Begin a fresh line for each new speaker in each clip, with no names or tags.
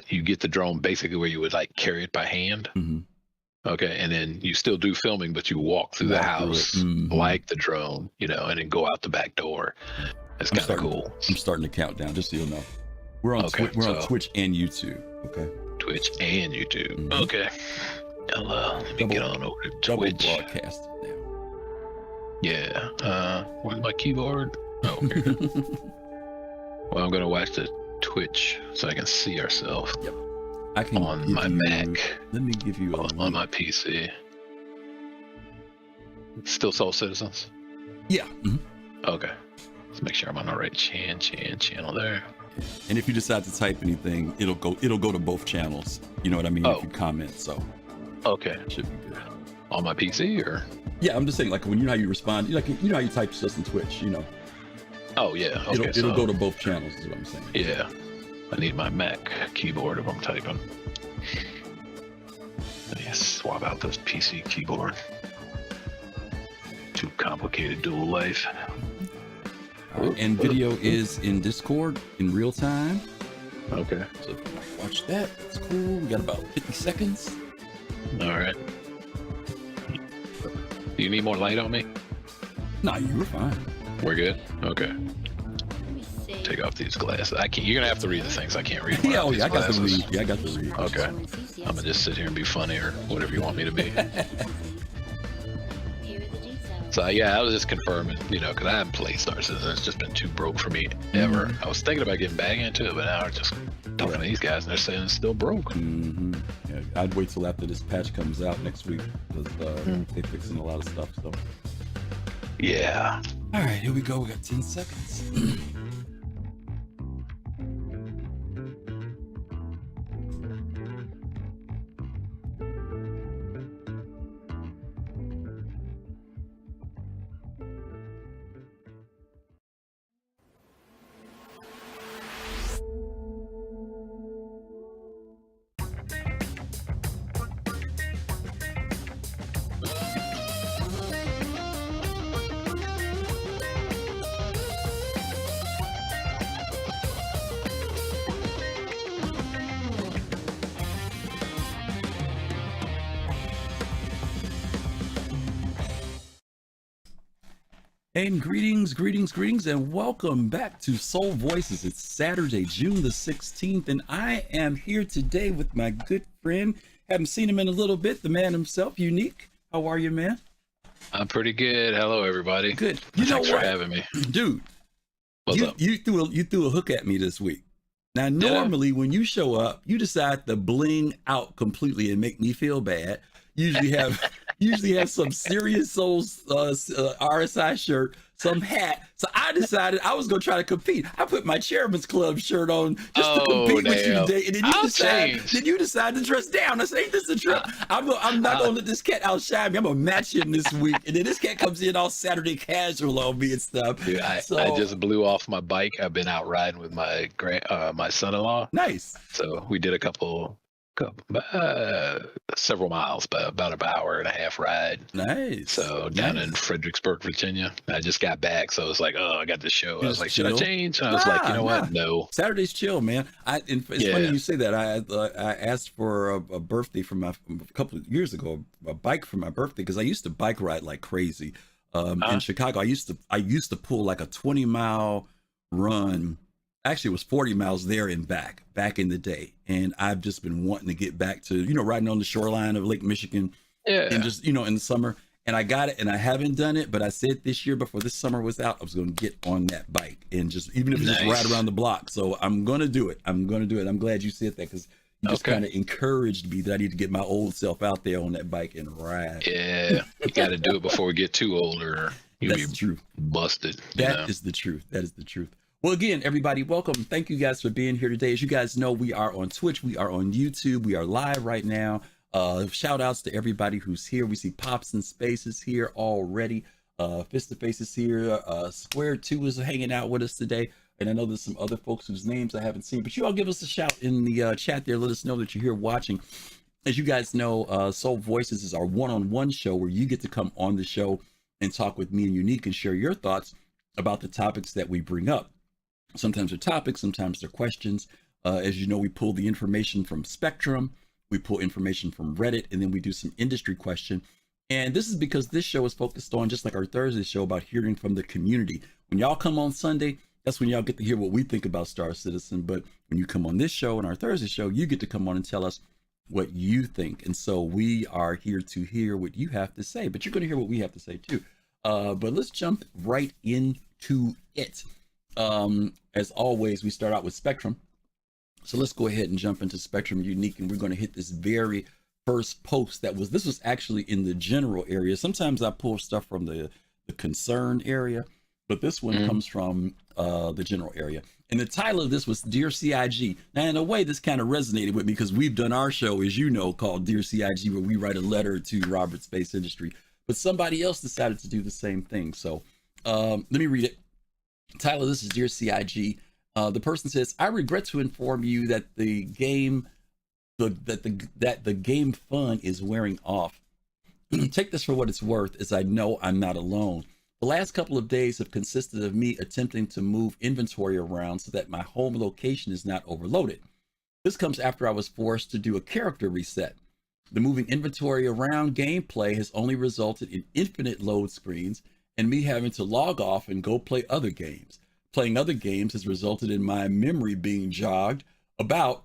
you get the drone basically where you would like carry it by hand.
Mm-hmm.
Okay, and then you still do filming, but you walk through the house like the drone, and then go out the back door. It's kind of cool.
I'm starting to count down, just so you'll know. We're on on Twitch and YouTube. Okay.
Twitch and YouTube. Okay. Let me get on over to Twitch.
Double broadcast now.
Yeah. Where's my keyboard? Oh, here. Well, I'm gonna watch the Twitch so I can see ourselves.
Yep. I can
on my Mac.
Let me give you
on my PC. Still Soul Citizens?
Yeah.
Okay. Let's make sure I'm on the right channel there.
And if you decide to type anything, it'll go to both channels. You know what I mean? If you comment, so.
Okay.
Should be good.
On my PC or?
Yeah, I'm just saying, like when how you respond, like how you type stuff in Twitch,
Oh yeah. Okay.
It'll go to both channels, is what I'm saying.
Yeah. I need my Mac keyboard if I'm typing. Let me swap out this PC keyboard. Too complicated dual life.
And video is in Discord in real time.
Okay.
So if you want to watch that, it's cool. We got about 50 seconds.
All right. Do you need more light on me?
Nah, you were fine.
We're good? Okay. Take off these glasses. You're gonna have to read the things. I can't read.
Yeah, I got the read. Yeah, I got the read.
Okay. I'm gonna just sit here and be funny or whatever you want me to be. So yeah, I was just confirming, because I haven't played Star Citizen. It's just been too broke for me ever. I was thinking about getting back into it, but now I'm just talking to these guys and they're saying it's still broke.
Yeah, I'd wait till after this patch comes out next week because they're fixing a lot of stuff. So.
Yeah.
All right, here we go. We got 10 seconds. And greetings, and welcome back to Soul Voices. It's Saturday, June the 16th, and I am here today with my good friend. Haven't seen him in a little bit, the man himself, Unique. How are you, man?
I'm pretty good. Hello, everybody.
Good.
Thanks for having me.
Dude,
what's up?
You threw a hook at me this week. Now, normally when you show up, you decide to bling out completely and make me feel bad. Usually have some Serious Souls RSI shirt, some hat. So I decided I was gonna try to compete. I put my Chairman's Club shirt on just to compete with you today, and then you decide to dress down. I said, "Ain't this a trip? I'm not gonna let this cat outshine me. I'm gonna match him this week." And then this cat comes in all Saturday casual on me and stuff.
Dude, I just blew off my bike. I've been out riding with my my son-in-law.
Nice.
So we did several miles, but about an hour and a half ride.
Nice.
So down in Fredericksburg, Virginia. I just got back, so I was like, "Oh, I got this show." I was like, "Should I change?" And I was like, "You know what? No."
Saturday's chill, man. It's funny you say that. I asked for a birthday from a couple of years ago, a bike for my birthday because I used to bike ride like crazy. In Chicago, I used to pull like a 20-mile run. Actually, it was 40 miles there and back in the day. And I've just been wanting to get back to, riding on the shoreline of Lake Michigan.
Yeah.
And just, in the summer. And I got it and I haven't done it, but I said this year before this summer was out, I was going to get on that bike and just, even if it's just ride around the block. So I'm going to do it. I'm glad you said that because you just kind of encouraged me that I need to get my old self out there on that bike and ride.
Yeah. You got to do it before we get too old or you'll be busted.
That is the truth. That is the truth. Well, again, everybody, welcome. Thank you guys for being here today. As you guys know, we are on Twitch. We are on YouTube. We are live right now. Shout outs to everybody who's here. We see Pops and Spaces here already. Fist to Faces here. Square 2 is hanging out with us today. And I know there's some other folks whose names I haven't seen, but you all give us a shout in the chat there. Let us know that you're here watching. As you guys know, Soul Voices is our one-on-one show where you get to come on the show and talk with me and Unique and share your thoughts about the topics that we bring up. Sometimes they're topics, sometimes they're questions. As you know, we pull the information from Spectrum, we pull information from Reddit, and then we do some industry question. And this is because this show is focused on, just like our Thursday show, about hearing from the community. When y'all come on Sunday, that's when y'all get to hear what we think about Star Citizen. But when you come on this show and our Thursday show, you get to come on and tell us what you think. And so we are here to hear what you have to say, but you're going to hear what we have to say too. But let's jump right into it. As always, we start out with Spectrum. So let's go ahead and jump into Spectrum Unique, and we're going to hit this very first post this was actually in the general area. Sometimes I pull stuff from the concern area, but this one comes from the general area. And the title of this was Dear CIG. Now, in a way, this kind of resonated with me because we've done our show, as you know, called Dear CIG, where we write a letter to Robert Space Industry. But somebody else decided to do the same thing. So let me read it. The title of this is Dear CIG. The person says, I regret to inform you that the game fun is wearing off. Take this for what it's worth, as I know I'm not alone. The last couple of days have consisted of me attempting to move inventory around so that my home location is not overloaded. This comes after I was forced to do a character reset. The moving inventory around gameplay has only resulted in infinite load screens and me having to log off and go play other games. Playing other games has resulted in my memory being jogged about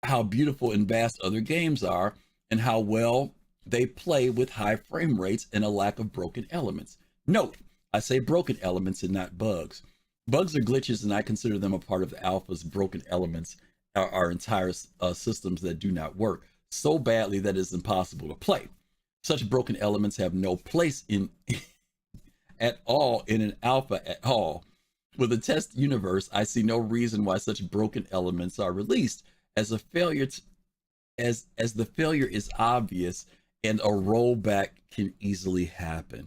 how beautiful and vast other games are and how well they play with high frame rates and a lack of broken elements. Note, I say broken elements and not bugs. Bugs are glitches, and I consider them a part of the alpha's broken elements, our entire systems that do not work so badly that it's impossible to play. Such broken elements have no place in at all in an alpha at all. With a test universe, I see no reason why such broken elements are released, as a failure as the failure is obvious and a rollback can easily happen.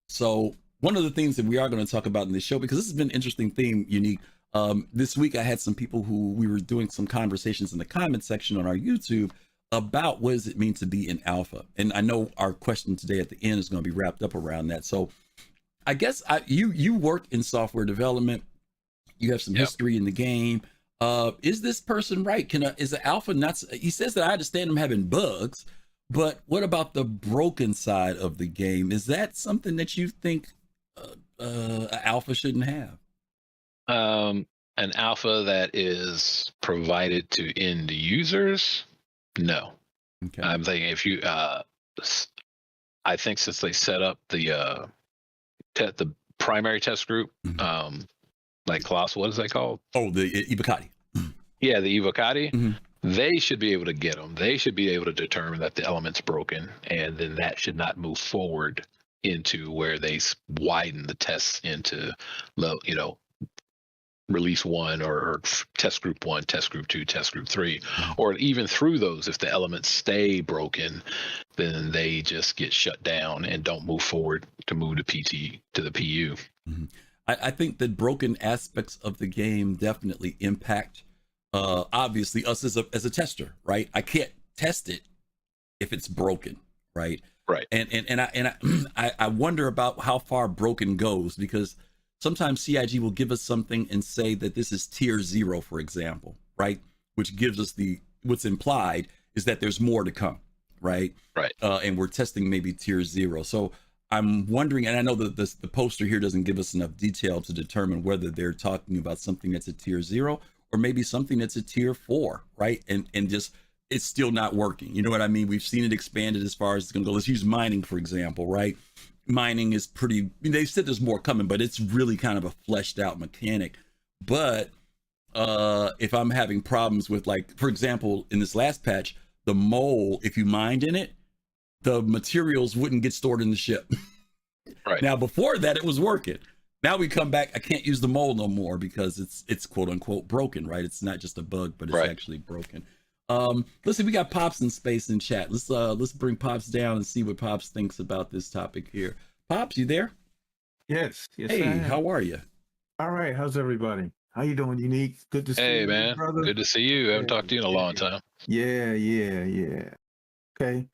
So one of the things that we are going to talk about in this show, because this has been an interesting theme, Unique. This week I had some people who we were doing some conversations in the comment section on our YouTube about what does it mean to be in alpha. And I know our question today at the end is going to be wrapped up around that. So I guess you work in software development. You have some history in the game. Is this person right? Is the alpha not? He says that I understand him having bugs, but what about the broken side of the game? Is that something that you think alpha shouldn't have?
An alpha that is provided to end users? No.
Okay.
I'm thinking if you, I think since they set up the primary test group, like Klaus, what is that called?
Oh, the Evocati.
Yeah, the Evocati. They should be able to get them. They should be able to determine that the element's broken, and then that should not move forward into where they widen the tests into, release 1 or test group 1, test group 2, test group 3, or even through those. If the elements stay broken, then they just get shut down and don't move forward to move to the PU.
I think that broken aspects of the game definitely impact obviously us as a tester, right? I can't test it if it's broken, right?
Right.
And I wonder about how far broken goes, because sometimes CIG will give us something and say that this is tier 0, for example, right? Which gives us what's implied is that there's more to come, right?
Right.
And we're testing maybe tier 0. So I'm wondering, and I know that the poster here doesn't give us enough detail to determine whether they're talking about something that's a tier 0 or maybe something that's a tier 4, right? And just it's still not working. You know what I mean? We've seen it expanded as far as it's going to go. Let's use mining, for example, right? Mining is pretty, they said there's more coming, but it's really kind of a fleshed out mechanic. But if I'm having problems with, like, for example, in this last patch, the mole, if you mined in it, the materials wouldn't get stored in the ship.
Right.
Now, before that, it was working. Now we come back, I can't use the mole no more because it's quote unquote broken, right? It's not just a bug, but it's actually broken. Listen, we got Pops in space in chat. Let's bring Pops down and see what Pops thinks about this topic here. Pops, you there?
Yes.
Hey, how are you?
All right. How's everybody? How you doing, Unique? Good to see you.
Hey, man. Brother. Good to see you. I haven't talked to you in a long time.
Yeah. Okay.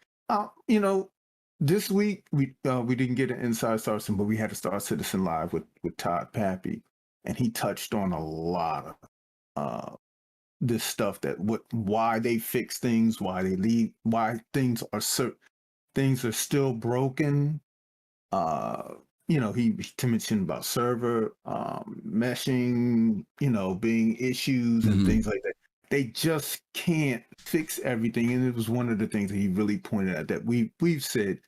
This week we didn't get an Inside Star Citizen, but we had a Star Citizen Live with Todd Pappy, and he touched on a lot of this stuff, that why they fix things, why they leave, why things are still broken. He mentioned about server meshing, being issues and things like that. They just can't fix everything. And it was one of the things that he really pointed out, that we've said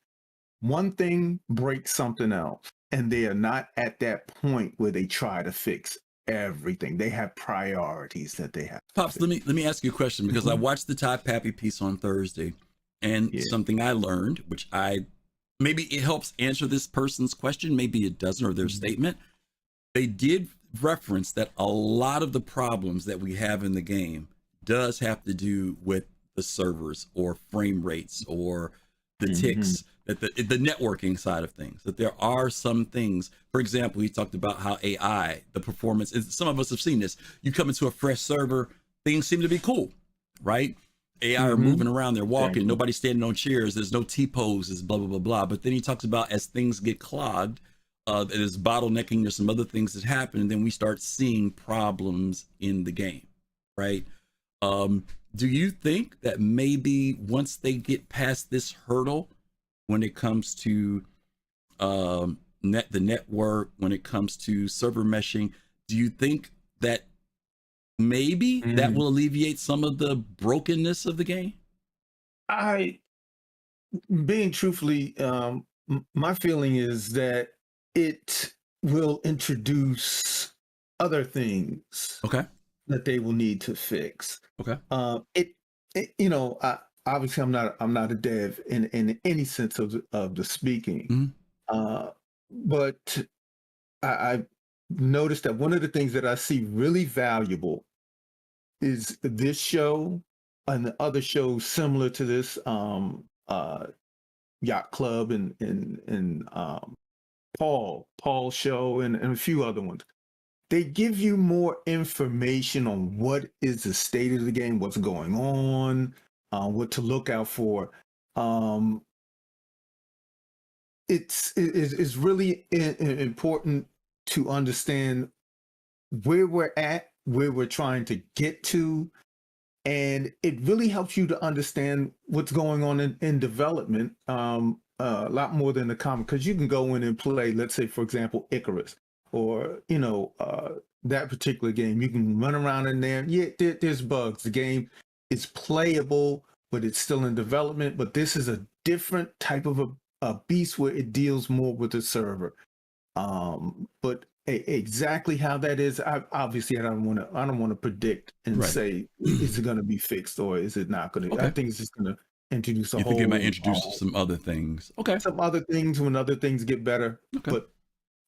one thing breaks something else, and they are not at that point where they try to fix everything. They have priorities that they have.
Pops, let me ask you a question, because I watched the Todd Pappy piece on Thursday, and something I learned, which maybe it helps answer this person's question, maybe it doesn't, or their statement. They did reference that a lot of the problems that we have in the game does have to do with the servers or frame rates or the ticks, that the networking side of things, that there are some things. For example, he talked about how AI, the performance, and some of us have seen this. You come into a fresh server, things seem to be cool, right? AI are moving around, they're walking, nobody's standing on chairs, there's no T-poses, blah, blah, blah, blah. But then he talks about as things get clogged, there's bottlenecking, there's some other things that happen, and then we start seeing problems in the game, right? Do you think that maybe once they get past this hurdle, when it comes to the network, when it comes to server meshing, do you think that maybe that will alleviate some of the brokenness of the game?
Being truthfully, my feeling is that it will introduce other things that they will need to fix. Obviously I'm not a dev in any sense of the speaking, but I've noticed that one of the things that I see really valuable is this show and the other shows similar to this, Yacht Club and Paul show and a few other ones. They give you more information on what is the state of the game, what's going on, what to look out for. It's really important to understand where we're at, where we're trying to get to, and it really helps you to understand what's going on in development a lot more than the comic, because you can go in and play, let's say, for example, Icarus, or that particular game. You can run around in there. There's bugs. The game is playable, but it's still in development. But this is a different type of a beast where it deals more with the server. But exactly how that is, obviously I don't want to predict and say is it going to be fixed or is it not going to. I think it's just going to introduce
You think it might introduce some other things?
Some other things when other things get better. But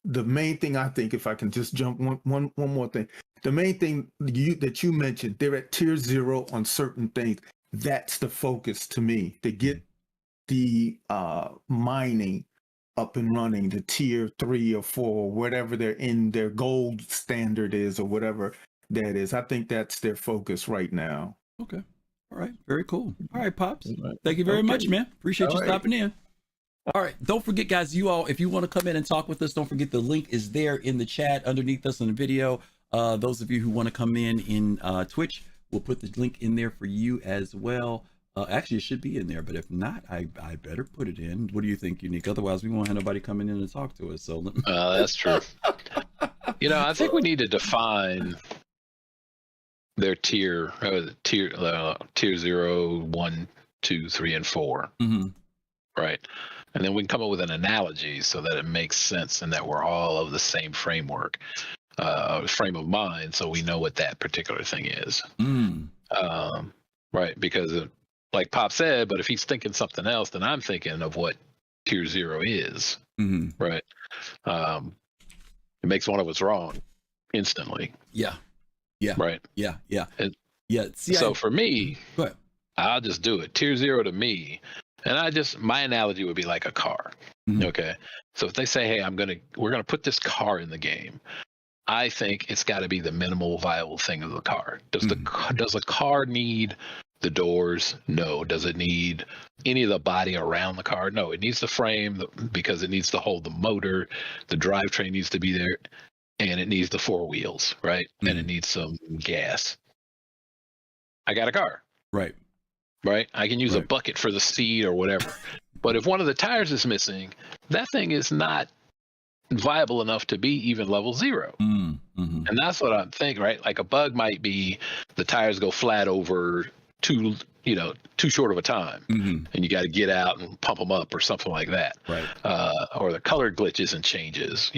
the main thing, I think, if I can just jump one more thing, the main thing that you mentioned, they're at tier 0 on certain things. That's the focus to me, to get the mining up and running, the tier 3 or 4, whatever they're in, their gold standard is, or whatever that is. I think that's their focus right now.
Okay. All right. Very cool. All right, Pops. Thank you very much, man. Appreciate you stopping in. All right. Don't forget, guys, you all, if you want to come in and talk with us, don't forget the link is there in the chat underneath us in the video. Those of you who want to come in Twitch, we'll put the link in there for you as well. Actually, it should be in there, but if not, I better put it in. What do you think, Unique? Otherwise, we won't have nobody coming in and talk to us. So
that's true. I think we need to define their tier 0, 1, 2, 3, and 4. Right. And then we can come up with an analogy so that it makes sense and that we're all of the same framework, frame of mind, so we know what that particular thing is. Right. Because like Pop said, but if he's thinking something else, then I'm thinking of what tier 0 is. Right. It makes one of us wrong instantly.
Yeah.
Right.
Yeah. See,
so for me,
go ahead.
I'll just do it. Tier 0 to me. And my analogy would be like a car. Okay. So if they say, hey, we're going to put this car in the game, I think it's got to be the minimal viable thing of the car. Does the car need the doors? No. Does it need any of the body around the car? No. It needs the frame because it needs to hold the motor. The drivetrain needs to be there, and it needs the 4 wheels, right? And it needs some gas. I got a car.
Right.
Right. I can use a bucket for the seat or whatever. But if one of the tires is missing, that thing is not viable enough to be even level 0.
Mm-hmm.
And that's what I'm thinking, right? Like a bug might be the tires go flat over too short of a time,
Mm-hmm.
and you got to get out and pump them up or something like that.
Right.
Or the color glitches and changes,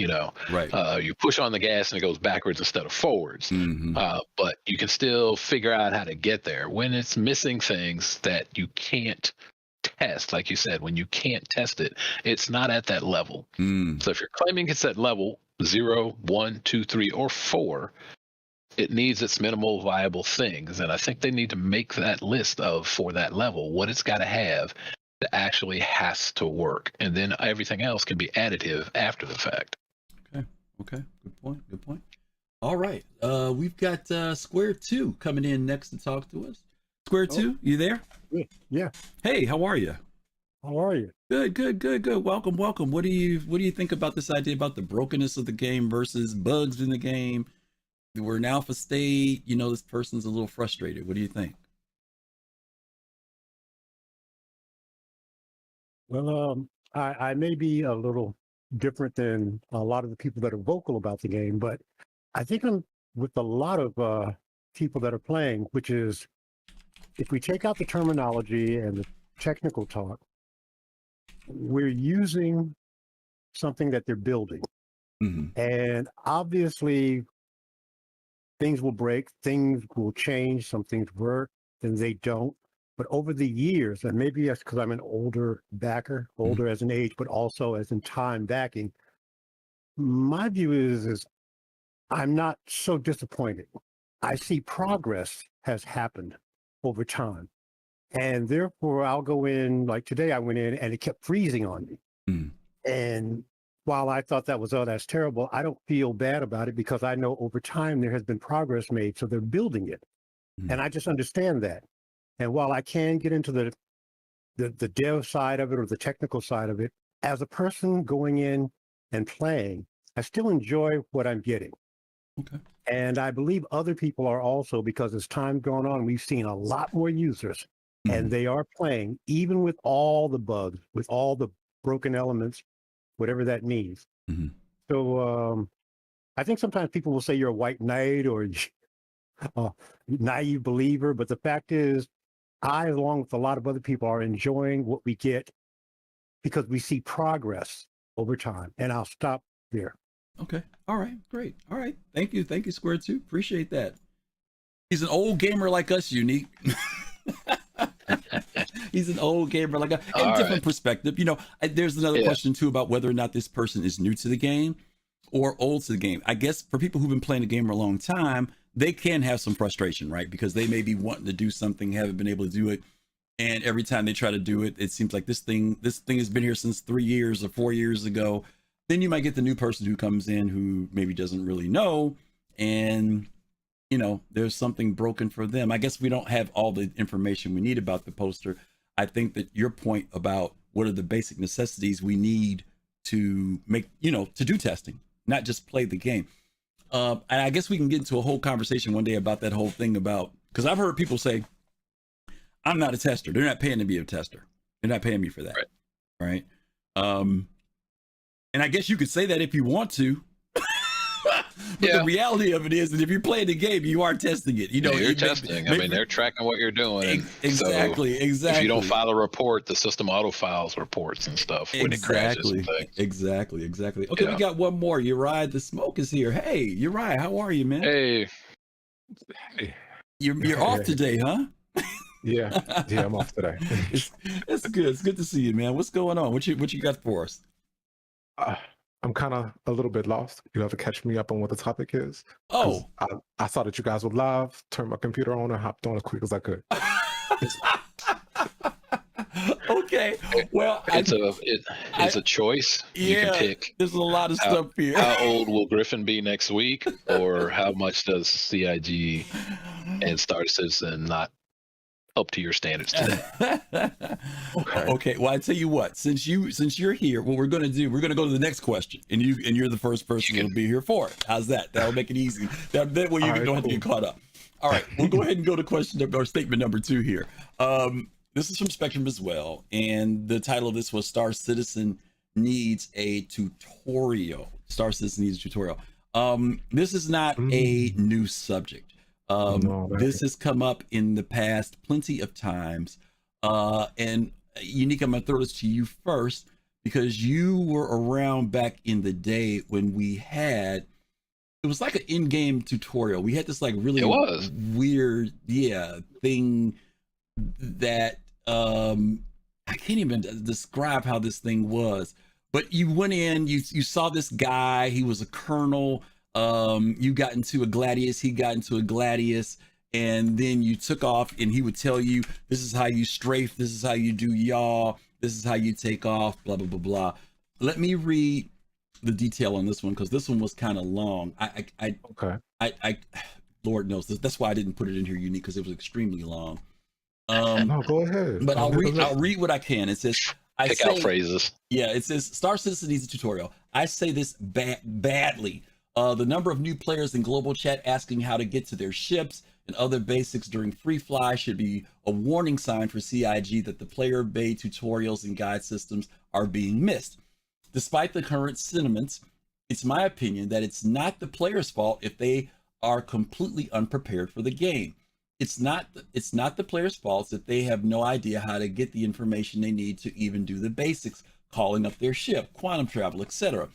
Right.
You push on the gas and it goes backwards instead of forwards.
Mm-hmm.
But you can still figure out how to get there when it's missing things that you can't test. Like you said, when you can't test it, it's not at that level. So if you're claiming it's at level 0, 1, 2, 3, or 4, it needs its minimal viable things. And I think they need to make that list of, for that level, what it's got to have that actually has to work. And then everything else can be additive after the fact.
Okay. Good point. All right. We've got Square 2 coming in next to talk to us. Square 2, you there?
Yeah.
Hey, how are you?
How are you?
Good. Welcome. What do you think about this idea about the brokenness of the game versus bugs in the game? We're in alpha state. This person's a little frustrated. What do you think?
Well, I may be a little different than a lot of the people that are vocal about the game, but I think I'm with a lot of people that are playing, which is if we take out the terminology and the technical talk, we're using something that they're building.
Mm-hmm.
And obviously, things will break, things will change, some things work, then they don't. But over the years, and maybe that's because I'm an older backer, older as in age, but also as in time backing, my view is I'm not so disappointed. I see progress has happened over time. And therefore, I'll go in, like today I went in and it kept freezing on me.
Mm.
And while I thought that was, oh, that's terrible, I don't feel bad about it because I know over time there has been progress made. So they're building it.
Mm.
And I just understand that. And while I can get into the dev side of it or the technical side of it, as a person going in and playing, I still enjoy what I'm getting.
Okay.
And I believe other people are also, because as time's gone on, we've seen a lot more users and they are playing, even with all the bugs, with all the broken elements, whatever that means.
Mm-hmm.
So I think sometimes people will say you're a white knight or a naive believer, but the fact is, I, along with a lot of other people, are enjoying what we get because we see progress over time. And I'll stop there.
Okay. All right. Great. All right. Thank you, Square 2. Appreciate that. He's an old gamer like us, Unique. He's an old gamer like us. And different perspective. There's another question too about whether or not this person is new to the game or old to the game. I guess for people who've been playing the game for a long time, they can have some frustration, right? Because they may be wanting to do something, haven't been able to do it. And every time they try to do it, it seems like this thing has been here since 3 years or 4 years ago. Then you might get the new person who comes in who maybe doesn't really know. And, there's something broken for them. I guess we don't have all the information we need about the poster. I think that your point about what are the basic necessities we need to make, to do testing, not just play the game. And I guess we can get into a whole conversation one day about that whole thing about, because I've heard people say, I'm not a tester. They're not paying to be a tester. They're not paying me for that. Right. And I guess you could say that if you want to. But the reality of it is that if you're playing the game, you are testing it.
You're testing. I mean, they're tracking what you're doing.
Exactly.
If you don't file a report, the system auto files reports and stuff when it crashes and things.
Exactly. Okay, we got one more. Uriah the Smoke is here. Hey, Uriah, how are you, man?
Hey.
You're off today, huh?
Yeah, I'm off today.
It's good. It's good to see you, man. What's going on? What you got for us?
I'm kind of a little bit lost. You have to catch me up on what the topic is.
Oh,
I saw that you guys were live. Turned my computer on and hopped on as quick as I could.
Okay. Well,
it's a choice. You can pick.
There's a lot of stuff here.
How old will Griffin be next week, or how much does CIG and Star Citizen not up to your standards today?
Okay. Well, I tell you what. Since you're here, what we're gonna do, we're gonna go to the next question, and you're the first person who'll be here for it. How's that? That'll make it easy. That way you don't have to get caught up. All right, we'll go ahead and go to question or statement number 2 here. This is from Spectrum as well, and the title of this was Star Citizen Needs a Tutorial. Star Citizen needs a tutorial. This is not a new subject. This has come up in the past plenty of times. And Unique, I'm going to throw this to you first because you were around back in the day when we had, it was like an in-game tutorial. We had this like really weird, thing that I can't even describe how this thing was. But you went in, you saw this guy, he was a colonel. You got into a Gladius, he got into a Gladius, and then you took off and he would tell you, this is how you strafe, this is how you do yaw, this is how you take off, blah, blah, blah, blah. Let me read the detail on this one because this one was kind of long. I Lord knows this. That's why I didn't put it in here, Unique, because it was extremely long.
No, go ahead.
But I'll read what I can. It says,
Pick out phrases.
Yeah, it says Star Citizen needs a tutorial. I say this badly. The number of new players in global chat asking how to get to their ships and other basics during free fly should be a warning sign for CIG that the player-made tutorials and guide systems are being missed. Despite the current sentiments, it's my opinion that it's not the player's fault if they are completely unprepared for the game. It's not the player's fault if they have no idea how to get the information they need to even do the basics, calling up their ship, quantum travel, etc.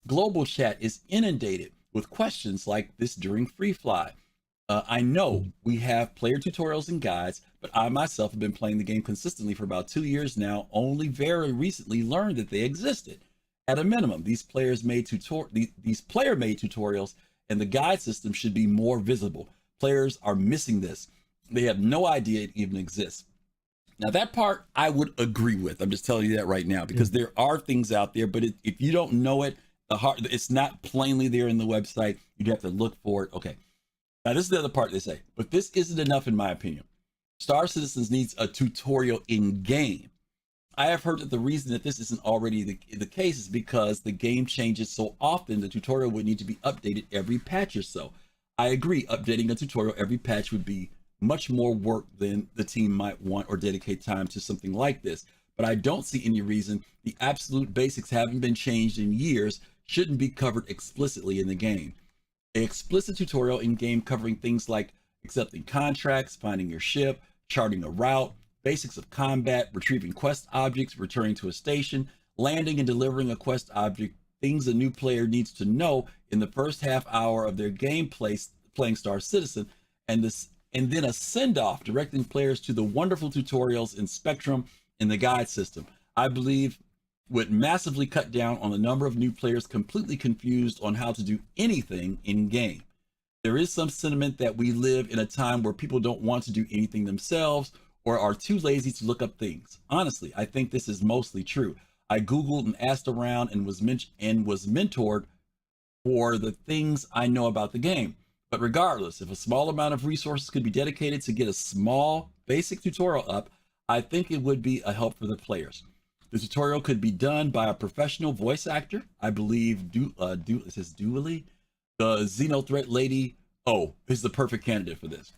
Global chat is inundated with questions like this during free fly. I know we have player tutorials and guides, but I myself have been playing the game consistently for about 2 years now, only very recently learned that they existed. At a minimum, these player-made tutorials and the guide system should be more visible. Players are missing this. They have no idea it even exists. Now that part I would agree with. I'm just telling you that right now because there are things out there, but if you don't know it, it's not plainly there in the website. You'd have to look for it. Okay. Now this is the other part they say, but this isn't enough in my opinion. Star Citizens needs a tutorial in game. I have heard that the reason that this isn't already the case is because the game changes so often, the tutorial would need to be updated every patch or so. I agree, updating a tutorial every patch would be much more work than the team might want or dedicate time to something like this. But I don't see any reason the absolute basics haven't been changed in years shouldn't be covered explicitly in the game. An explicit tutorial in game covering things like accepting contracts, finding your ship, charting a route, basics of combat, retrieving quest objects, returning to a station, landing and delivering a quest object, things a new player needs to know in the first half hour of their gameplay playing Star Citizen, and then a send-off directing players to the wonderful tutorials in Spectrum in the guide system, I believe would massively cut down on the number of new players completely confused on how to do anything in game. There is some sentiment that we live in a time where people don't want to do anything themselves or are too lazy to look up things. Honestly, I think this is mostly true. I Googled and asked around and was mentored for the things I know about the game. But regardless, if a small amount of resources could be dedicated to get a small basic tutorial up, I think it would be a help for the players. The tutorial could be done by a professional voice actor. I believe it says Dooley, the Xenothreat lady, is the perfect candidate for this.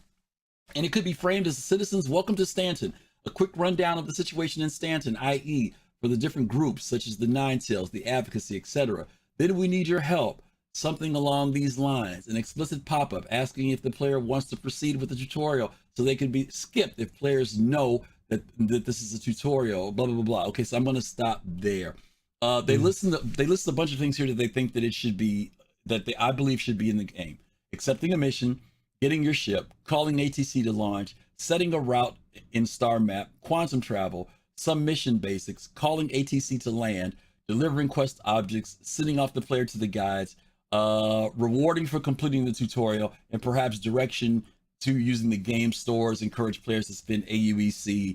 And it could be framed as a citizen's welcome to Stanton, a quick rundown of the situation in Stanton, i.e. for the different groups such as the Nine Tails, the Advocacy, etc. Then we need your help. Something along these lines, an explicit pop-up asking if the player wants to proceed with the tutorial so they can be skipped if players know that this is a tutorial, blah, blah, blah, blah. Okay, so I'm going to stop there. They list a bunch of things here that they think that I believe should be in the game. Accepting a mission, getting your ship, calling ATC to launch, setting a route in Star Map, quantum travel, some mission basics, calling ATC to land, delivering quest objects, sending off the player to the guides, rewarding for completing the tutorial, and perhaps direction to using the game stores, encourage players to spend AUEC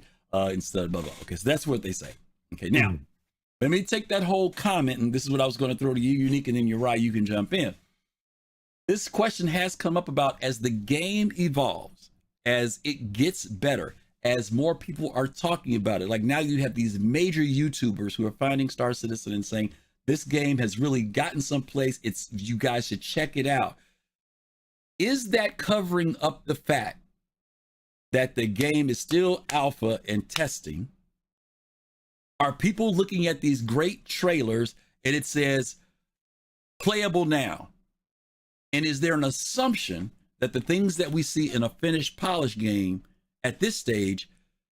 instead of blah, blah. Okay, so that's what they say. Okay, now, let me take that whole comment, and this is what I was going to throw to you, Unique, and then Uriah, you can jump in. This question has come up about as the game evolves, as it gets better, as more people are talking about it. Like now you have these major YouTubers who are finding Star Citizen and saying, this game has really gotten someplace. You guys should check it out. is that covering up the fact that the game is still alpha and testing? Are people looking at these great trailers and it says playable now? And is there an assumption that the things that we see in a finished, polished game at this stage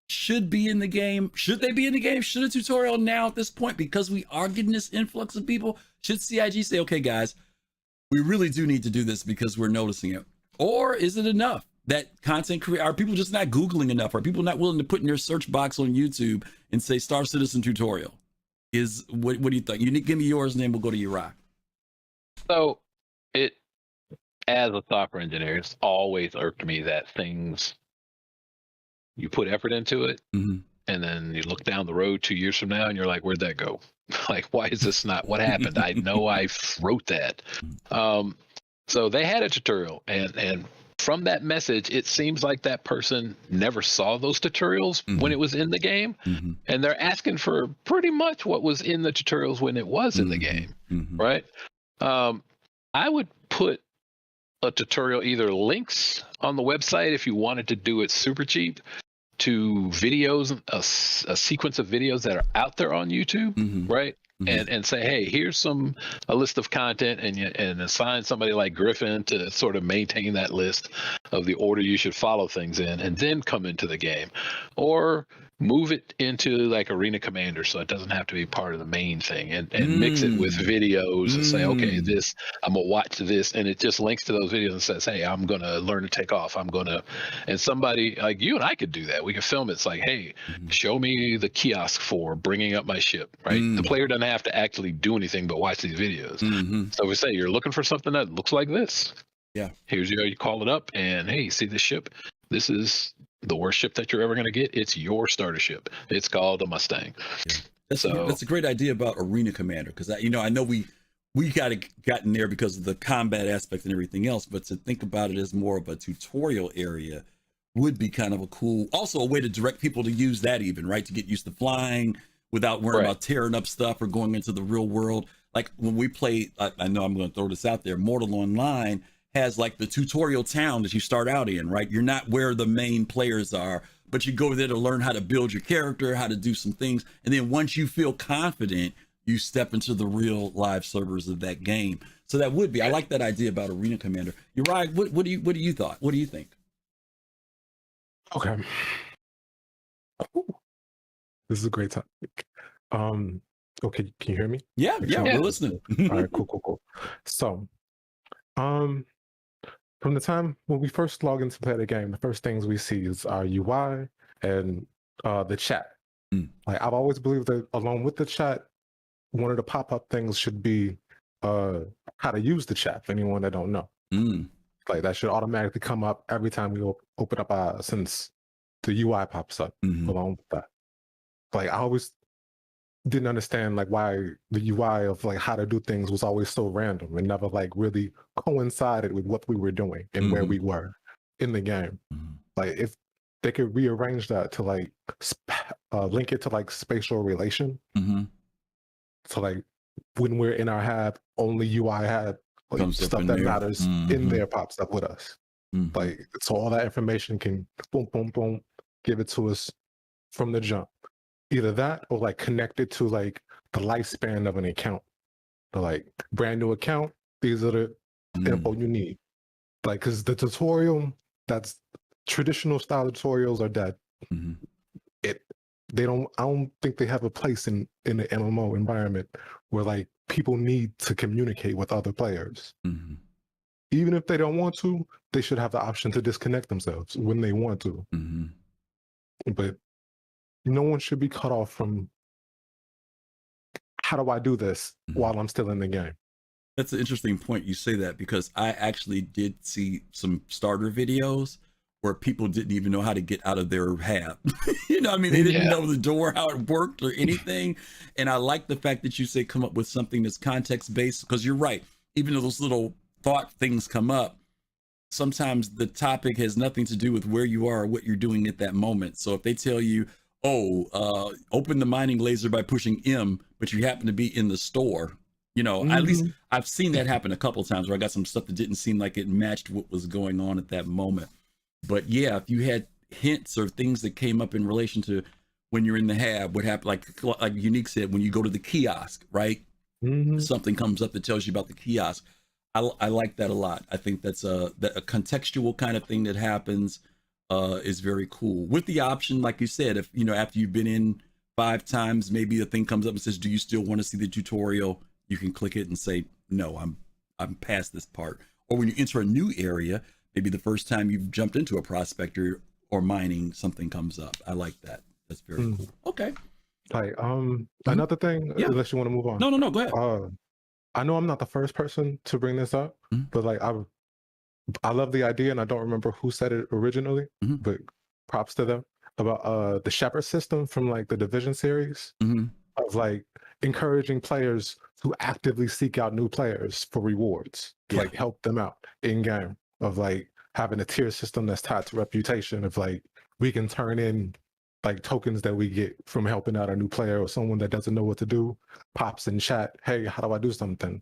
should be in the game? Should they be in the game? Should a tutorial now at this point, because we are getting this influx of people? Should CIG say, okay, guys, we really do need to do this because we're noticing it? Or is it enough that content create? Are people just not Googling enough? Are people not willing to put in their search box on YouTube and say Star Citizen tutorial? What do you think? You give me yours and then we'll go to Uri.
So it, as a software engineer, it's always irked me that things, you put effort into it, and then you look down the road 2 years from now and you're like, where'd that go? Like, why is this not, what happened? I know I wrote that. So they had a tutorial, and from that message, it seems like that person never saw those tutorials when it was in the game, and they're asking for pretty much what was in the tutorials when it was in the game, right? I would put a tutorial, either links on the website if you wanted to do it super cheap, to videos, a sequence of videos that are out there on YouTube, right? And say, hey, here's a list of content, and assign somebody like Griffin to sort of maintain that list of the order you should follow things in, and then come into the game. Or move it into like Arena Commander, so it doesn't have to be part of the main thing, and mix it with videos and say, okay, I'm gonna watch this, and it just links to those videos and says, hey, I'm gonna learn to take off, and somebody like you and I could do that. We could film it. It's like, hey, show me the kiosk for bringing up my ship, right? The player doesn't have to actually do anything but watch these videos. So we say, you're looking for something that looks like this, here's you call it up, and hey, see this ship? This is the worst ship that you're ever going to get. It's your starter ship. It's called a Mustang.
That's a great idea about Arena Commander, because I know we gotten there because of the combat aspect and everything else, but to think about it as more of a tutorial area would be kind of also a way to direct people to use that, even, right, to get used to flying without worrying about tearing up stuff or going into the real world. Like when we play, I know I'm going to throw this out there, Mortal Online has like the tutorial town that you start out in, right? You're not where the main players are, but you go there to learn how to build your character, how to do some things. And then once you feel confident, you step into the real live servers of that game. So that would be, I like that idea about Arena Commander. You're right. What do you thought? What do you think?
Okay. This is a great topic. Okay, can you hear me?
Yeah, we're listening.
All right, cool. So, from the time when we first log in to play the game, the first things we see is our UI and the chat. Like, I've always believed that along with the chat, one of the pop-up things should be how to use the chat for anyone that don't know. Like, that should automatically come up every time we open up since the UI pops up along with that. Like, I always didn't understand like why the UI of like how to do things was always so random and never like really coincided with what we were doing and where we were in the game. Like, if they could rearrange that to like link it to like spatial relation, so like when we're in our hab, only UI had like stuff that matters in there pops up with us. Like, so all that information can boom give it to us from the jump. Either that or like connect it to like the lifespan of an account. So like, brand new account, these are the info you need. Like, because the tutorial, that's traditional style tutorials are dead. I don't think they have a place in the MMO environment where like people need to communicate with other players. Even if they don't want to, they should have the option to disconnect themselves when they want to. But no one should be cut off from, how do I do this while I'm still in the game?
That's an interesting point you say that, because I actually did see some starter videos where people didn't even know how to get out of their hab. You know what I mean? They didn't know the door, how it worked or anything. And I like the fact that you say come up with something that's context-based, because you're right. Even though those little thought things come up, sometimes the topic has nothing to do with where you are or what you're doing at that moment. So if they tell you, open the mining laser by pushing M, but you happen to be in the store, You know, at least I've seen that happen a couple of times where I got some stuff that didn't seem like it matched what was going on at that moment. But yeah, if you had hints or things that came up in relation to when you're in the hab, what happened, like Unique said, when you go to the kiosk, right? Something comes up that tells you about the kiosk. I like that a lot. I think that's a contextual kind of thing that happens is very cool. With the option, like you said, if you know after you've been in 5 times, maybe a thing comes up and says, "Do you still want to see the tutorial?" You can click it and say, "No, I'm past this part." Or when you enter a new area, maybe the first time you've jumped into a prospector or mining, something comes up. I like that. That's very cool. Okay.
Like another thing, unless you want to move on.
No, go ahead.
I know I'm not the first person to bring this up, but like I love the idea, and I don't remember who said it originally, but props to them about the Shepherd system from like the Division series of like encouraging players to actively seek out new players for rewards, to like help them out in game, of like having a tier system that's tied to reputation, of like we can turn in like tokens that we get from helping out a new player or someone that doesn't know what to do, pops in chat, "Hey, how do I do something?"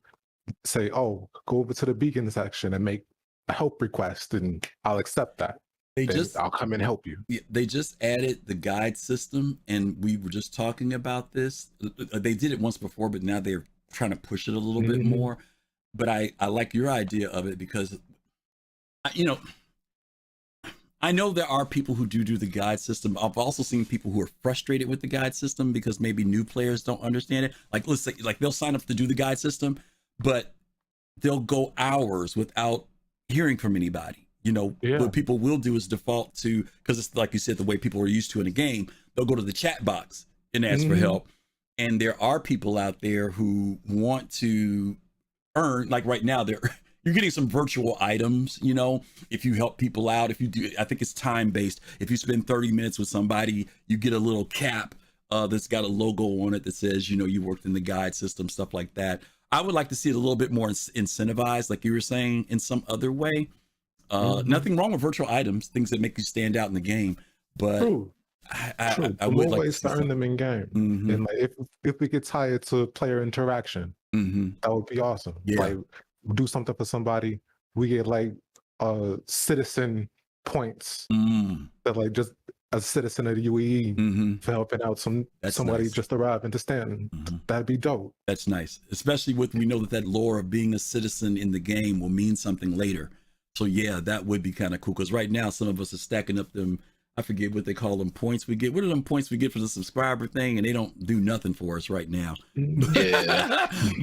Say, "Oh, go over to the beacon section and make a help request, and I'll accept that. I'll come and help you."
They just added the guide system, and we were just talking about this. They did it once before, but now they're trying to push it a little bit more. But I like your idea of it because, you know, I know there are people who do the guide system. I've also seen people who are frustrated with the guide system because maybe new players don't understand it. Like, let's say, like they'll sign up to do the guide system, but they'll go hours without hearing from anybody. You know, what people will do is default to, because it's like you said, the way people are used to in a game, they'll go to the chat box and ask for help. And there are people out there who want to earn, like right now, you're getting some virtual items, you know, if you help people out. If you do, I think it's time based. If you spend 30 minutes with somebody, you get a little cap that's got a logo on it that says, you know, you worked in the guide system, stuff like that. I would like to see it a little bit more incentivized, like you were saying, in some other way. Nothing wrong with virtual items, things that make you stand out in the game. But
True.
I
would
like
ways to earn them in game. And like if we could tie it to player interaction, that would be awesome. Like do something for somebody, we get like citizen points that like just a citizen of the UAE for helping out somebody nice. Just arrived into Stanton. That'd be dope.
That's nice, especially with we know that lore of being a citizen in the game will mean something later. So yeah, that would be kind of cool, because right now some of us are stacking up them, I forget what they call them, points we get. What are them points we get for the subscriber thing? And they don't do nothing for us right now.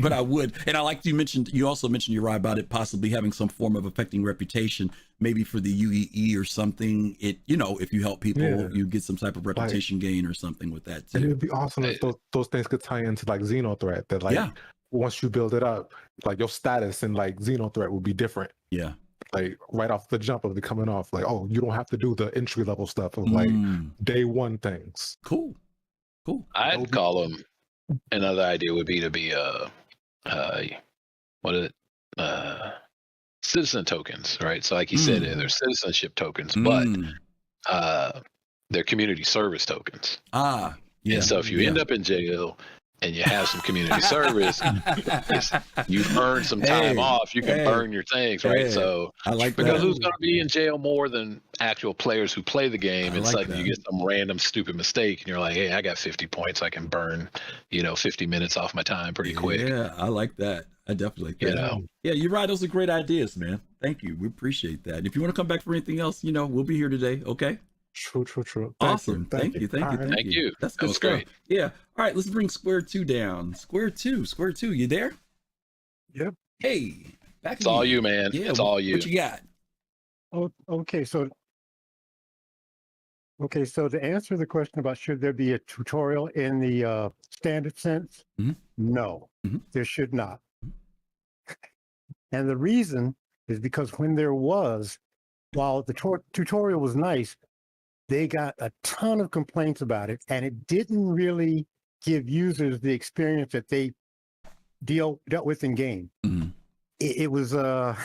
But I would. And I like you also mentioned, Uriah, about it possibly having some form of affecting reputation, maybe for the UEE or something. It, you know, if you help people, you get some type of reputation gain or something with that too.
And it'd be awesome if those things could tie into like Xenothreat, that like once you build it up, like your status in like Xenothreat would be different.
Yeah.
Like right off the jump of it coming off, like, oh, you don't have to do the entry level stuff of like day one things.
Cool.
I'd call them. Another idea would be to be citizen tokens, right? So like you said, they're citizenship tokens, but they're community service tokens. And so if you end up in jail and you have some community service, you've earned some time off, you can burn your things, right? So
I like
because
that.
who's going to be in jail more than actual players who play the game? And suddenly you get some random stupid mistake and you're like, hey, I got 50 points, I can burn 50 minutes off my time pretty quick.
Yeah, I like that. I definitely like that.
You know?
Yeah, you're right. Those are great ideas, man. Thank you. We appreciate that. And if you want to come back for anything else, we'll be here today. Okay.
True.
Awesome. Thank you.
Thank you.
That's good. That was great. Yeah. All right. Let's bring Square 2 down. Square 2. You there?
Yep.
Hey, back.
It's all you, man.
Yeah,
it's all you.
What you got?
Oh, okay. So to answer the question about should there be a tutorial in the standard sense, no, there should not. And the reason is because when there was, while the tutorial was nice, they got a ton of complaints about it, and it didn't really give users the experience that they dealt with in game. It was I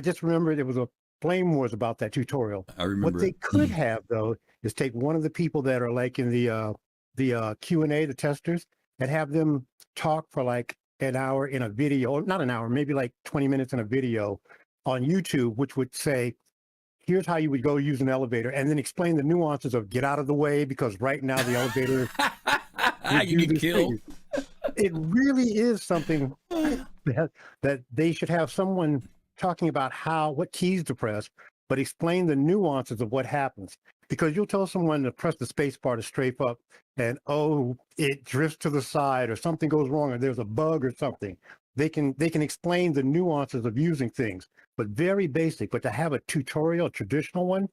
just remember there was a flame wars about that tutorial.
I remember.
What they could have though is take one of the people that are like in the Q&A, the testers, and have them talk for like an hour in a video, or not an hour, maybe like 20 minutes in a video on YouTube, which would say, here's how you would go use an elevator, and then explain the nuances of get out of the way because right now the elevator
you get killed.
It really is something that they should have someone talking about what keys to press, but explain the nuances of what happens. Because you'll tell someone to press the space bar to strafe up and, oh, it drifts to the side or something goes wrong or there's a bug or something. They can explain the nuances of using things, but very basic. But to have a tutorial, a traditional one,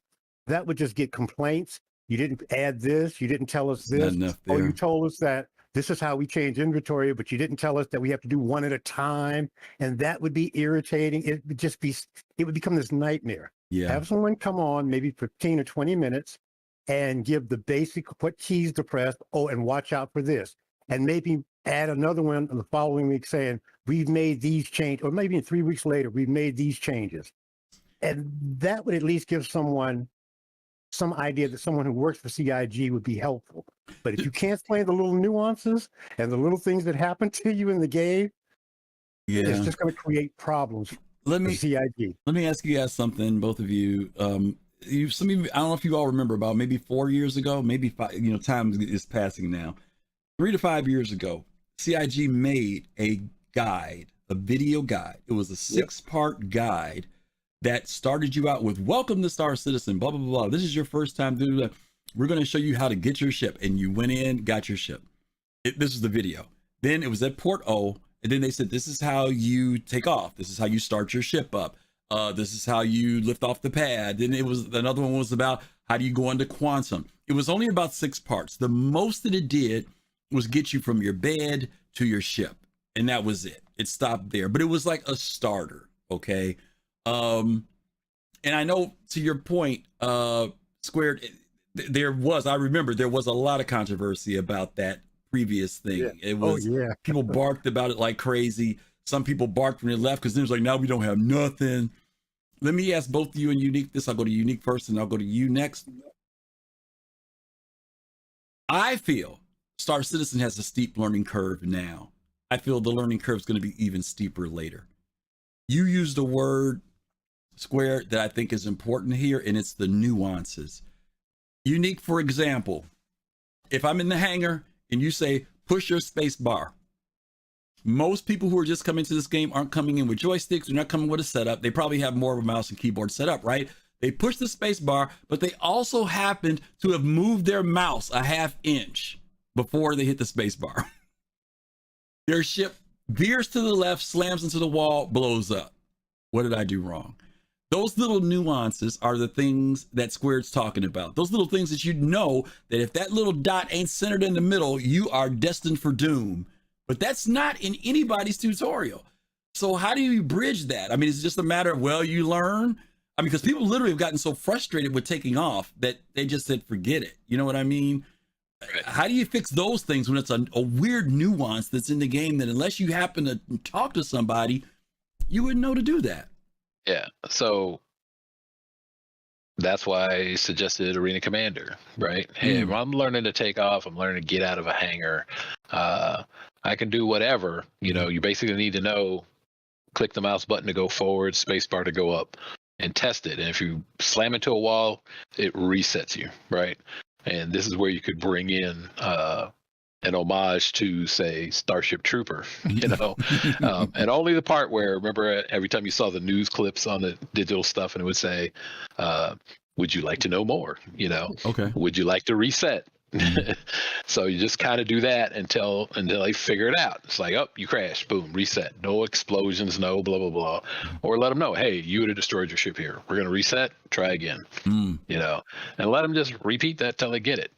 that would just get complaints. You didn't add this. You didn't tell us this. Or you told us that this is how we change inventory, but you didn't tell us that we have to do one at a time. And that would be irritating. It would become this nightmare.
Yeah.
Have someone come on maybe 15 or 20 minutes and give the basic, what keys to press. Oh, and watch out for this. And maybe add another one the following week saying, we've made these changes, or maybe 3 weeks later, we've made these changes. And that would at least give someone some idea that someone who works for CIG would be helpful. But if you can't explain the little nuances and the little things that happen to you in the game, it's just going to create problems. CIG.
Let me ask you guys something, both of you. Some of you, I don't know if you all remember, about maybe 4 years ago, maybe 5, time is passing now. 3 to 5 years ago, CIG made a guide, a video guide. It was a 6-part guide that started you out with, welcome to Star Citizen, blah, blah, blah, blah. This is your first time doing that. We're going to show you how to get your ship. And you went in, got your ship. This is the video. Then it was at Port O. And then they said, this is how you take off. This is how you start your ship up. This is how you lift off the pad. Then another one was about how do you go into quantum. It was only about 6 parts. The most that it did was get you from your bed to your ship. And that was it. It stopped there. But it was like a starter. Okay. And I know, to your point, Squared, I remember there was a lot of controversy about that previous thing. Yeah. It was, people barked about it like crazy. Some people barked when they left because it was like, now we don't have nothing. Let me ask both of you and Unique this. I'll go to Unique first and I'll go to you next. I feel Star Citizen has a steep learning curve now. I feel the learning curve is going to be even steeper later. You used a word, Square, that I think is important here, and it's the nuances. Unique, for example, if I'm in the hangar and you say, push your space bar. Most people who are just coming to this game aren't coming in with joysticks. They're not coming with a setup. They probably have more of a mouse and keyboard set up, right? They push the space bar, but they also happened to have moved their mouse a ½ inch before they hit the space bar. Their ship veers to the left, slams into the wall, blows up. What did I do wrong? Those little nuances are the things that Squared's talking about. Those little things that you know that if that little dot ain't centered in the middle, you are destined for doom. But that's not in anybody's tutorial. So how do you bridge that? I mean, it's just a matter of, well, you learn. I mean, because people literally have gotten so frustrated with taking off that they just said, forget it. You know what I mean? Right. How do you fix those things when it's a weird nuance that's in the game that unless you happen to talk to somebody, you wouldn't know to do that?
Yeah, so that's why I suggested Arena Commander, right? Hey, if I'm learning to take off, I'm learning to get out of a hangar. I can do whatever. You basically need to know, click the mouse button to go forward, spacebar to go up, and test it. And if you slam into a wall, it resets you, right? And this is where you could bring in an homage to, say, Starship Trooper, and only the part where, remember, every time you saw the news clips on the digital stuff and it would say, would you like to know more?
Okay.
Would you like to reset? So you just kind of do that until they figure it out. It's like, oh, you crashed, boom, reset. No explosions, no blah, blah, blah. Or let them know, hey, you would have destroyed your ship here. We're going to reset, try again, and let them just repeat that till they get it.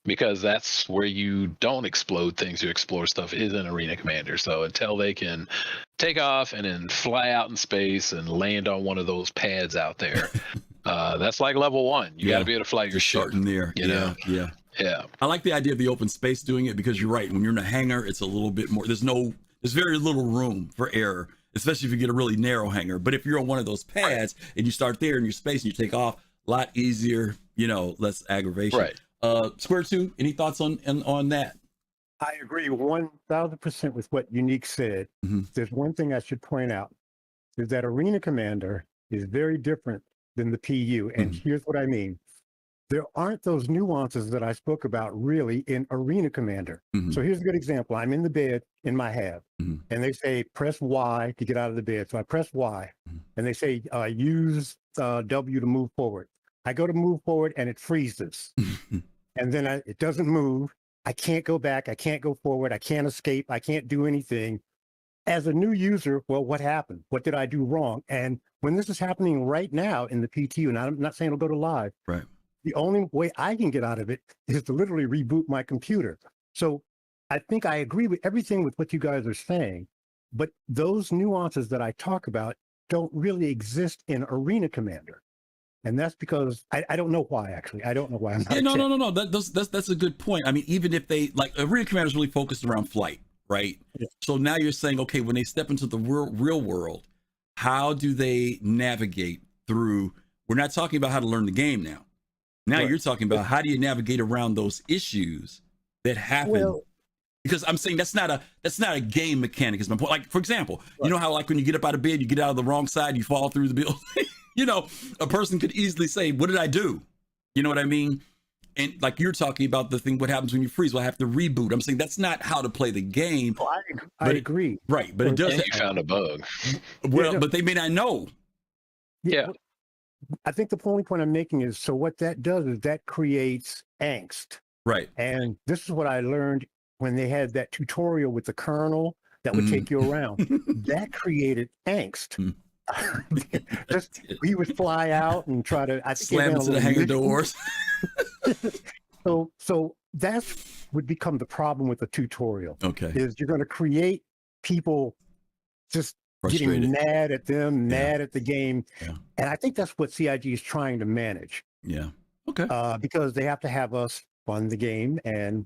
Because that's where you don't explode things, you explore stuff, is in Arena Commander. So until they can take off and then fly out in space and land on one of those pads out there, that's like level 1. You got to be able to fly your ship.
Starting there. Yeah. I like the idea of the open space doing it because you're right. When you're in a hangar, it's a little bit more. There's very little room for error, especially if you get a really narrow hangar. But if you're on one of those pads and you start there in your space and you take off, a lot easier, less aggravation.
Right.
Square 2, any thoughts on that?
I agree 1000% with what Unique said. There's one thing I should point out is that Arena Commander is very different than the PU. And here's what I mean. There aren't those nuances that I spoke about really in Arena Commander. So here's a good example. I'm in the bed in my hab, and they say, press Y to get out of the bed. So I press Y, and they say, use W to move forward. I go to move forward, and it freezes. And then it doesn't move. I can't go back. I can't go forward. I can't escape. I can't do anything. As a new user, well, what happened? What did I do wrong? And when this is happening right now in the PTU, and I'm not saying it'll go to live,
right?
The only way I can get out of it is to literally reboot my computer. So I think I agree with everything with what you guys are saying, but those nuances that I talk about don't really exist in Arena Commander. And that's because I don't know why, actually. I don't know why. I'm not
no. That's a good point. I mean, even if they, like, Arena Commander is really focused around flight, right? Yeah. So now you're saying, okay, when they step into the real world, how do they navigate through? We're not talking about how to learn the game now. Now you're talking about how do you navigate around those issues that happen? Well, because I'm saying that's not a game mechanic is my point. Like, for example, you know how, like, when you get up out of bed, you get out of the wrong side, you fall through the building. You know, a person could easily say, what did I do? You know what I mean? And like you're talking about the thing, what happens when you freeze? Well, I have to reboot. I'm saying that's not how to play the game.
Oh, I agree.
Right. But it does.
You found a bug.
Well, but they may not know.
Yeah.
I think the only point I'm making is, so what that does is that creates angst.
Right.
And this is what I learned when they had that tutorial with the kernel that would take you around. That created angst. Just we would fly out and try to
slam into the hangar doors.
So that's would become the problem with the tutorial.
Okay.
Is you're going to create people just getting mad at them, mad at the game. Yeah. And I think that's what CIG is trying to manage.
Yeah. Okay.
Because they have to have us fund the game and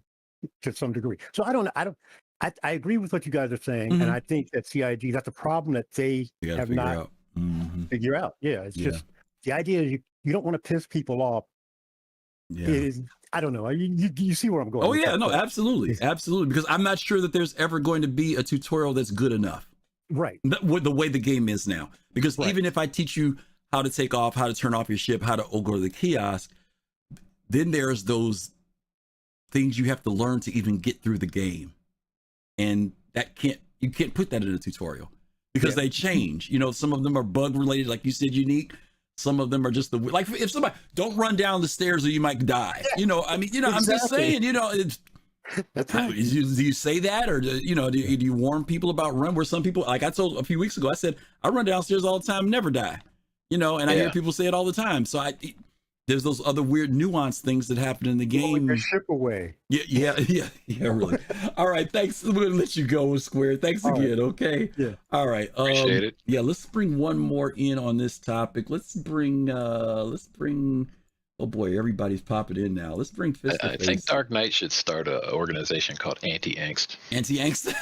to some degree. So I agree with what you guys are saying. And I think that CIG, that's a problem that they have not figure out. Yeah. It's just the idea is you don't want to piss people off. Yeah. It is, I don't know. You see where I'm going.
Oh, yeah. No, absolutely. Absolutely. Because I'm not sure that there's ever going to be a tutorial that's good enough.
Right.
The way the game is now. Because even if I teach you how to take off, how to turn off your ship, how to go to the kiosk, then there's those things you have to learn to even get through the game. And you can't put that in a tutorial because they change. You know, some of them are bug related, like you said, Unique. Some of them are just like if somebody don't run down the stairs or you might die. Yeah. You know, I mean, you know, exactly. I'm just saying, you know, that's right. Do you say that, or do you warn people about where some people, like I told a few weeks ago, I said I run downstairs all the time, never die. You know, and I hear people say it all the time. So there's those other weird nuanced things that happen in the game.
Your ship away.
Yeah, really. All right, thanks. We're gonna let you go, Square. Thanks again. Okay.
Yeah.
All right.
Appreciate it.
Yeah, let's bring one more in on this topic. Let's bring. Oh boy, everybody's popping in now. Let's bring Fist.
I think Dark Knight should start an organization called Anti-Angst.
Anti-Angst.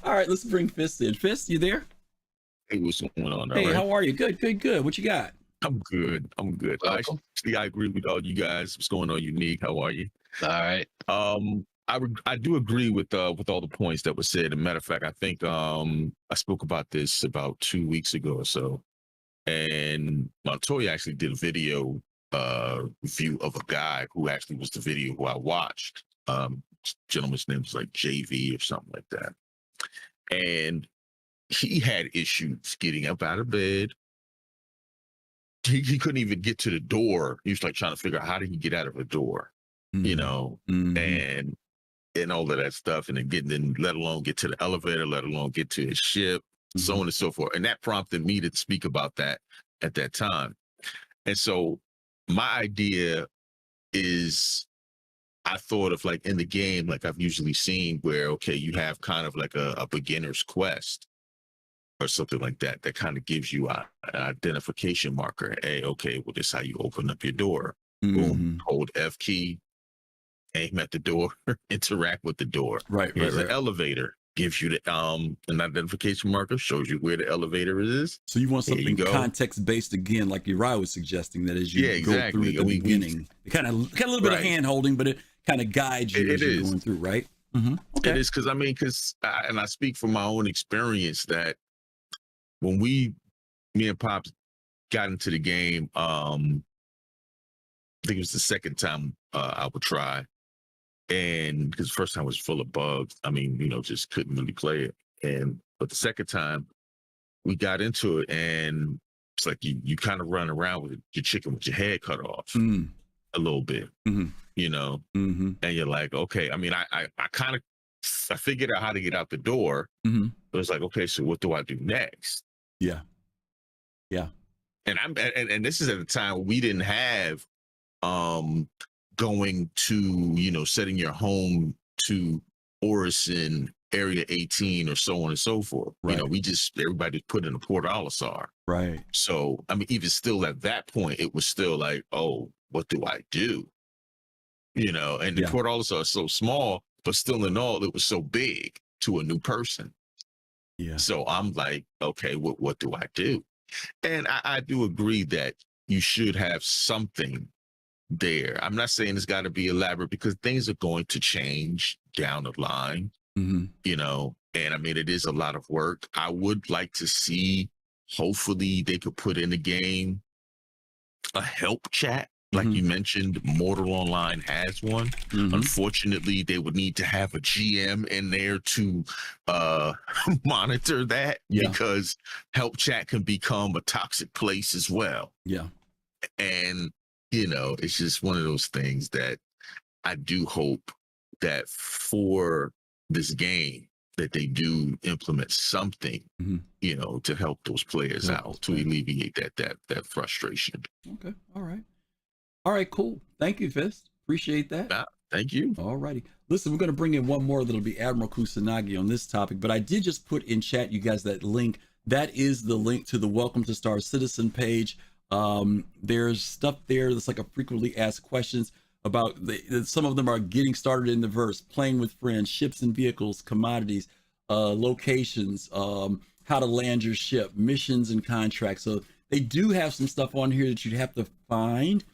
All right, let's bring Fist in. Fist, you there?
Hey, what's going on?
Hey, how are you? Good. What you got?
I'm good. Actually, I agree with all you guys. What's going on, Unique? How are you?
All right.
I do agree with all the points that were said. As a matter of fact, I think I spoke about this about 2 weeks ago or so, and Montoya actually did a video review of a guy who actually was the video who I watched. Gentleman's name was like JV or something like that, and he had issues getting up out of bed. He couldn't even get to the door. He was like trying to figure out how did he get out of a door, you know, and all of that stuff. And then let alone get to the elevator, let alone get to his ship, so on and so forth. And that prompted me to speak about that at that time. And so my idea is, I thought of like in the game, like I've usually seen where, okay, you have kind of like a beginner's quest or something like that kind of gives you an identification marker. Hey, okay, well, this is how you open up your door. Boom, hold F key, aim at the door, interact with the door. Here's an elevator, gives you the an identification marker, shows you where the elevator is.
So you want something context based again, like Uriah was suggesting, that as you go through at the beginning, kind of a little bit of hand holding, but it kind of guides you as you're going through, right? Okay.
It is because and I speak from my own experience that when me and Pops got into the game, I think it was the second time I would try, and because the first time was full of bugs. Just couldn't really play it, but the second time we got into it, and it's like you kind of run around with your chicken with your head cut off a little bit, and you're like, okay. I figured out how to get out the door, but it's like, okay, so what do I do next?
Yeah.
And this is at a time we didn't have going to setting your home to Orison Area 18 or so on and so forth.
Right.
Everybody put in a Port Olisar.
Right.
So even still at that point, it was still like, oh, what do I do? And the Port Olisar is so small, but still in all, it was so big to a new person.
Yeah.
So I'm like, okay, what do I do? And I do agree that you should have something there. I'm not saying it's got to be elaborate because things are going to change down the line, and it is a lot of work. I would like to see, hopefully they could put in the game a help chat. Like you mentioned, Mortal Online has one. Unfortunately, they would need to have a GM in there to monitor that because help chat can become a toxic place as well.
Yeah.
And, it's just one of those things that I do hope that for this game that they do implement something, to help those players out, to alleviate that frustration.
Okay. All right, cool. Thank you, Fist. Appreciate that.
Thank you.
All righty. Listen, we're going to bring in one more that'll be Admiral Kusanagi on this topic, but I did just put in chat, you guys, that link. That is the link to the Welcome to Star Citizen page. There's stuff there that's like a frequently asked questions about some of them are getting started in the verse, playing with friends, ships and vehicles, commodities, locations, how to land your ship, missions and contracts. So they do have some stuff on here that you'd have to find.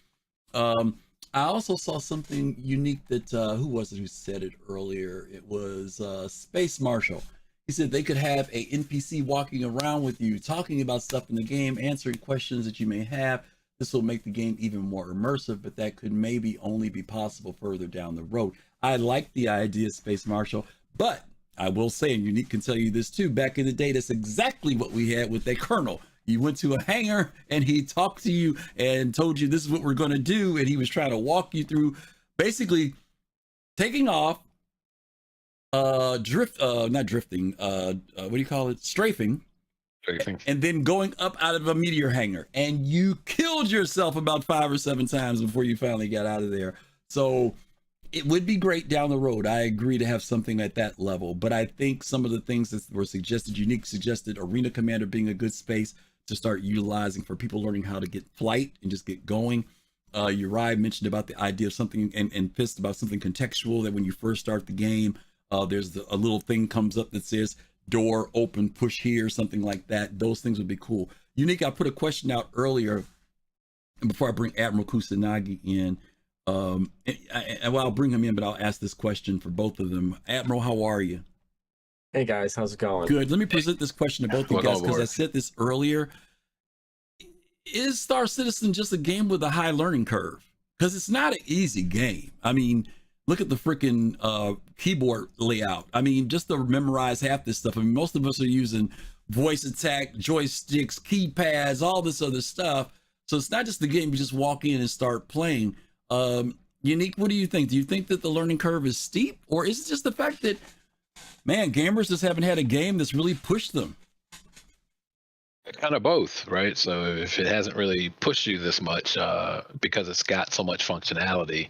I also saw something unique that who was it who said it earlier? It was Space Marshal. He said they could have a NPC walking around with you, talking about stuff in the game, answering questions that you may have. This will make the game even more immersive, but that could maybe only be possible further down the road. I like the idea, Space Marshal, but I will say, and Unique can tell you this too, back in the day, that's exactly what we had with that Colonel. You went to a hangar and he talked to you and told you this is what we're going to do. And he was trying to walk you through basically taking off, not drifting, what do you call it? Strafing. And then going up out of a meteor hangar. And you killed yourself about 5 or 7 times before you finally got out of there. So it would be great down the road. I agree to have something at that level. But I think some of the things that were suggested, Unique suggested Arena Commander being a good space to start utilizing for people learning how to get flight and just get going. Uri mentioned about the idea of something, and Fist about something contextual, that when you first start the game, there's a little thing comes up that says door open, push here, something like that. Those things would be cool. Unique, I put a question out earlier, and before I bring Admiral Kusanagi in, I'll bring him in, but I'll ask this question for both of them. Admiral, how are you?
Hey guys, how's it going?
Good. Let me present this question to both of you guys because I said this earlier. Is Star Citizen just a game with a high learning curve? Because it's not an easy game. I mean, look at the freaking keyboard layout. I mean, just to memorize half this stuff. I mean, most of us are using voice attack, joysticks, keypads, all this other stuff. So it's not just the game you just walk in and start playing. Unique, what do you think? Do you think that the learning curve is steep? Or is it just the fact that, man, gamers just haven't had a game that's really pushed them?
Kind of both, right? So if it hasn't really pushed you this much, because it's got so much functionality,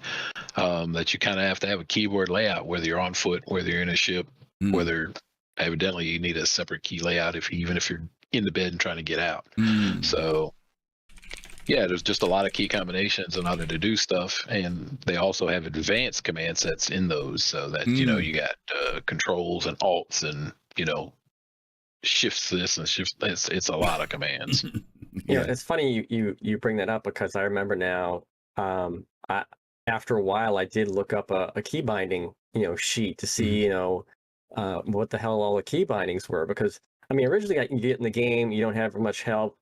that you kind of have to have a keyboard layout, whether you're on foot, whether you're in a ship, whether evidently you need a separate key layout even if you're in the bed and trying to get out. So yeah, there's just a lot of key combinations in order to do stuff, and they also have advanced command sets in those, so that you got controls and alts and shifts this and shifts. It's a lot of commands.
Yeah, it's funny you bring that up because I remember now. after a while, I did look up a key binding, sheet to see, what the hell all the key bindings were. Because, I mean, originally you get in the game, you don't have much help.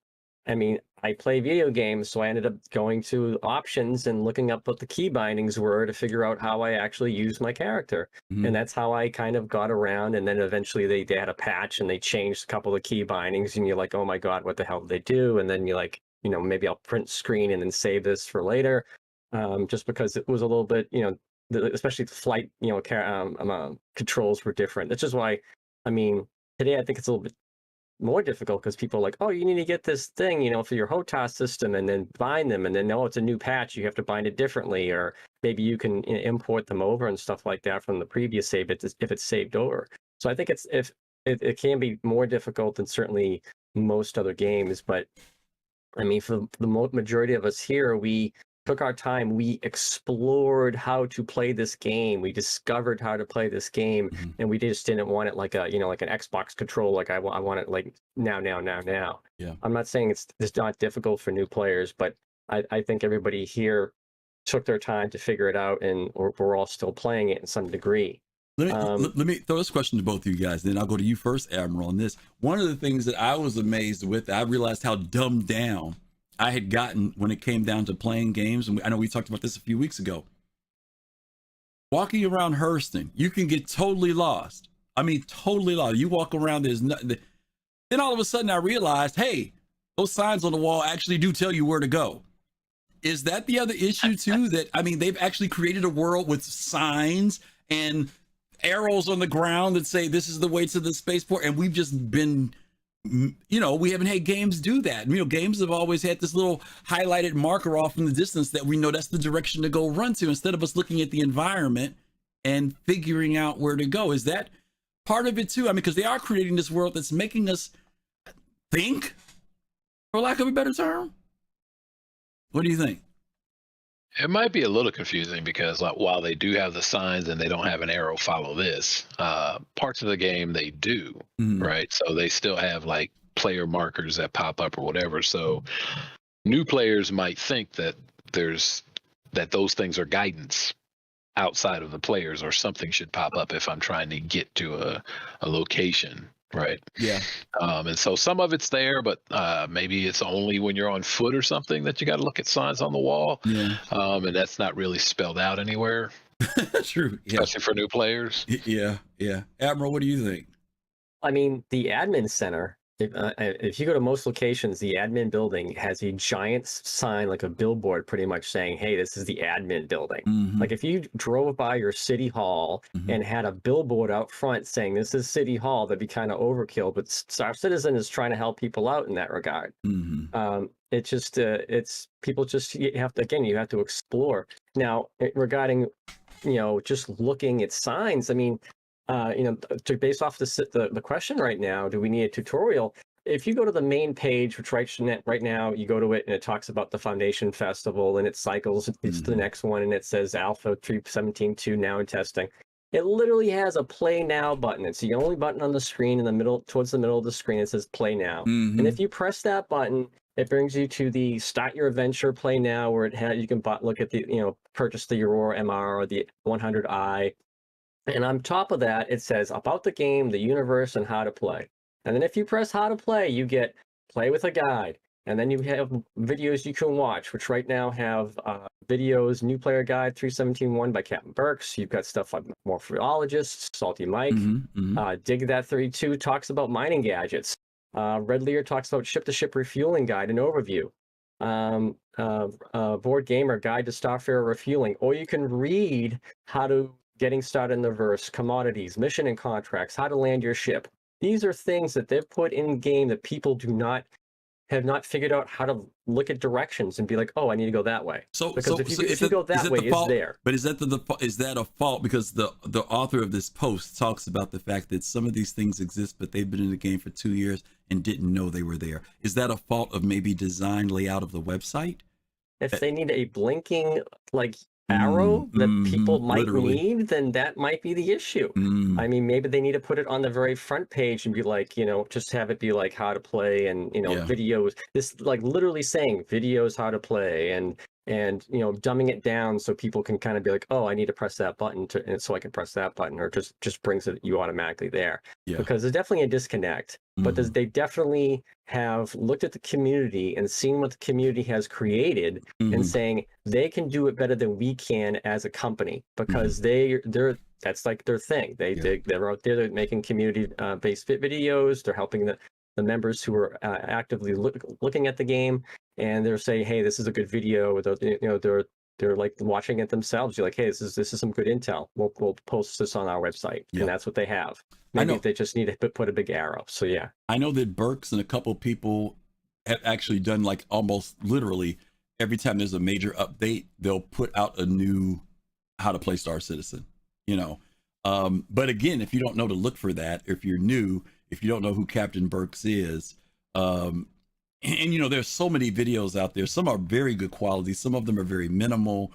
I mean, I play video games, so I ended up going to options and looking up what the key bindings were to figure out how I actually use my character. And that's how I kind of got around. And then eventually they had a patch and they changed a couple of key bindings, and you're like, oh my God, what the hell did they do? And then you're like, maybe I'll print screen and then save this for later. Just because it was a little bit, especially the flight, controls were different. That's just why, I mean, today I think it's a little bit more difficult because people are like, oh, you need to get this thing, for your HOTAS system and then bind them. And then, no, it's a new patch. You have to bind it differently. Or maybe you can import them over and stuff like that from the previous save if it's saved over. So I think it can be more difficult than certainly most other games. But I mean, for the majority of us here, we took our time, we explored how to play this game, we discovered how to play this game, and we just didn't want it like an Xbox control, like I want it like now. Yeah. I'm not saying it's not difficult for new players, but I think everybody here took their time to figure it out, and we're all still playing it in some degree.
Let me throw this question to both of you guys, then I'll go to you first, Admiral, on this. One of the things that I was amazed with, I realized how dumbed down I had gotten when it came down to playing games. And I know we talked about this a few weeks ago. Walking around Hurston, you can get totally lost. I mean, totally lost. You walk around, there's nothing. Then all of a sudden I realized, hey, those signs on the wall actually do tell you where to go. Is that the other issue too? That, I mean, they've actually created a world with signs and arrows on the ground that say this is the way to the spaceport. And we've just been, we haven't had games do that. Games have always had this little highlighted marker off in the distance that we know that's the direction to go run to, instead of us looking at the environment and figuring out where to go. Is that part of it too? I mean, because they are creating this world that's making us think, for lack of a better term. What do you think?
It might be a little confusing because while they do have the signs and they don't have an arrow follow this, parts of the game they do, right? So they still have like player markers that pop up or whatever. So new players might think that those things are guidance outside of the players, or something should pop up if I'm trying to get to a location. Right.
Yeah.
And so some of it's there, but maybe it's only when you're on foot or something that you got to look at signs on the wall.
Yeah.
And that's not really spelled out anywhere.
True. Yeah.
Especially for new players.
Yeah. Yeah. Admiral, what do you think?
I mean, the admin center, if you go to most locations, the admin building has a giant sign, like a billboard, pretty much saying, hey, this is the admin building. Like if you drove by your city hall and had a billboard out front saying this is city hall, that'd be kind of overkill. But Star Citizen is trying to help people out in that regard. It's people you have to explore. Now, regarding, just looking at signs, I mean, based off the question right now, do we need a tutorial? If you go to the main page, which right now you go to it and it talks about the Foundation Festival and it cycles, it's the next one, and it says Alpha 3.17.2 now in testing. It literally has a Play Now button. It's the only button on the screen in the middle, towards the middle of the screen. It says Play Now. And if you press that button, it brings you to the Start Your Adventure Play Now, where you can look at the, purchase the Aurora MR or the 100i. And on top of that, it says about the game, the universe, and how to play. And then if you press how to play, you get play with a guide. And then you have videos you can watch, which right now have videos, New Player Guide 3.17.1 by Captain Burks. You've got stuff like Morphologists, Salty Mike. Dig That 32 talks about mining gadgets. Red Lear talks about ship-to-ship refueling guide and overview. Board Gamer Guide to Starfarer Refueling. Or you can read how to getting started in the verse, commodities, mission and contracts, how to land your ship. These are things that they've put in game that people have not figured out how to look at directions and be like, oh, I need to go that way. Because if you go that way, it's there.
But is that a fault? Because the author of this post talks about the fact that some of these things exist, but they've been in the game for 2 years and didn't know they were there. Is that a fault of maybe design layout of the website?
If they need a blinking arrow that people might need, then that might be the issue. I mean, maybe they need to put it on the very front page and be like, just have it be like how to play and videos, this like literally saying videos how to play and and dumbing it down so people can kind of be like, oh, I need to press that button and so I can press that button, or just brings it you automatically there.
Yeah.
Because there's definitely a disconnect, but they definitely have looked at the community and seen what the community has created and saying they can do it better than we can as a company, because they're that's like their thing. They're out there, they're making community based videos, they're helping the members who are actively looking at the game, and they're saying, hey, this is a good video. They're like watching it themselves. You're like, hey, this is some good intel. We'll post this on our website. And that's what they have. Maybe they just need to put a big arrow. So yeah, I
know that Burks and a couple of people have actually done, like, almost literally every time there's a major update, they'll put out a new how to play Star Citizen, but again, if you don't know to look for that, if you're new, if you don't know who Captain Burks is, and there's so many videos out there. Some are very good quality, some of them are very minimal.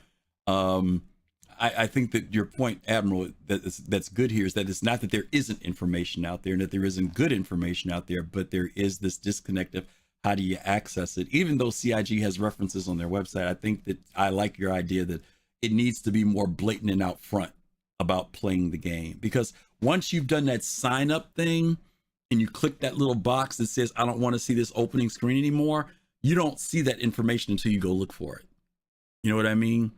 I think that your point, Admiral, that's good here is that it's not that there isn't information out there and that there isn't good information out there, but there is this disconnect of how do you access it. Even though CIG has references on their website, I think that I like your idea that it needs to be more blatant and out front about playing the game, because once you've done that sign up thing and you click that little box that says, I don't want to see this opening screen anymore, you don't see that information until you go look for it. You know what I mean?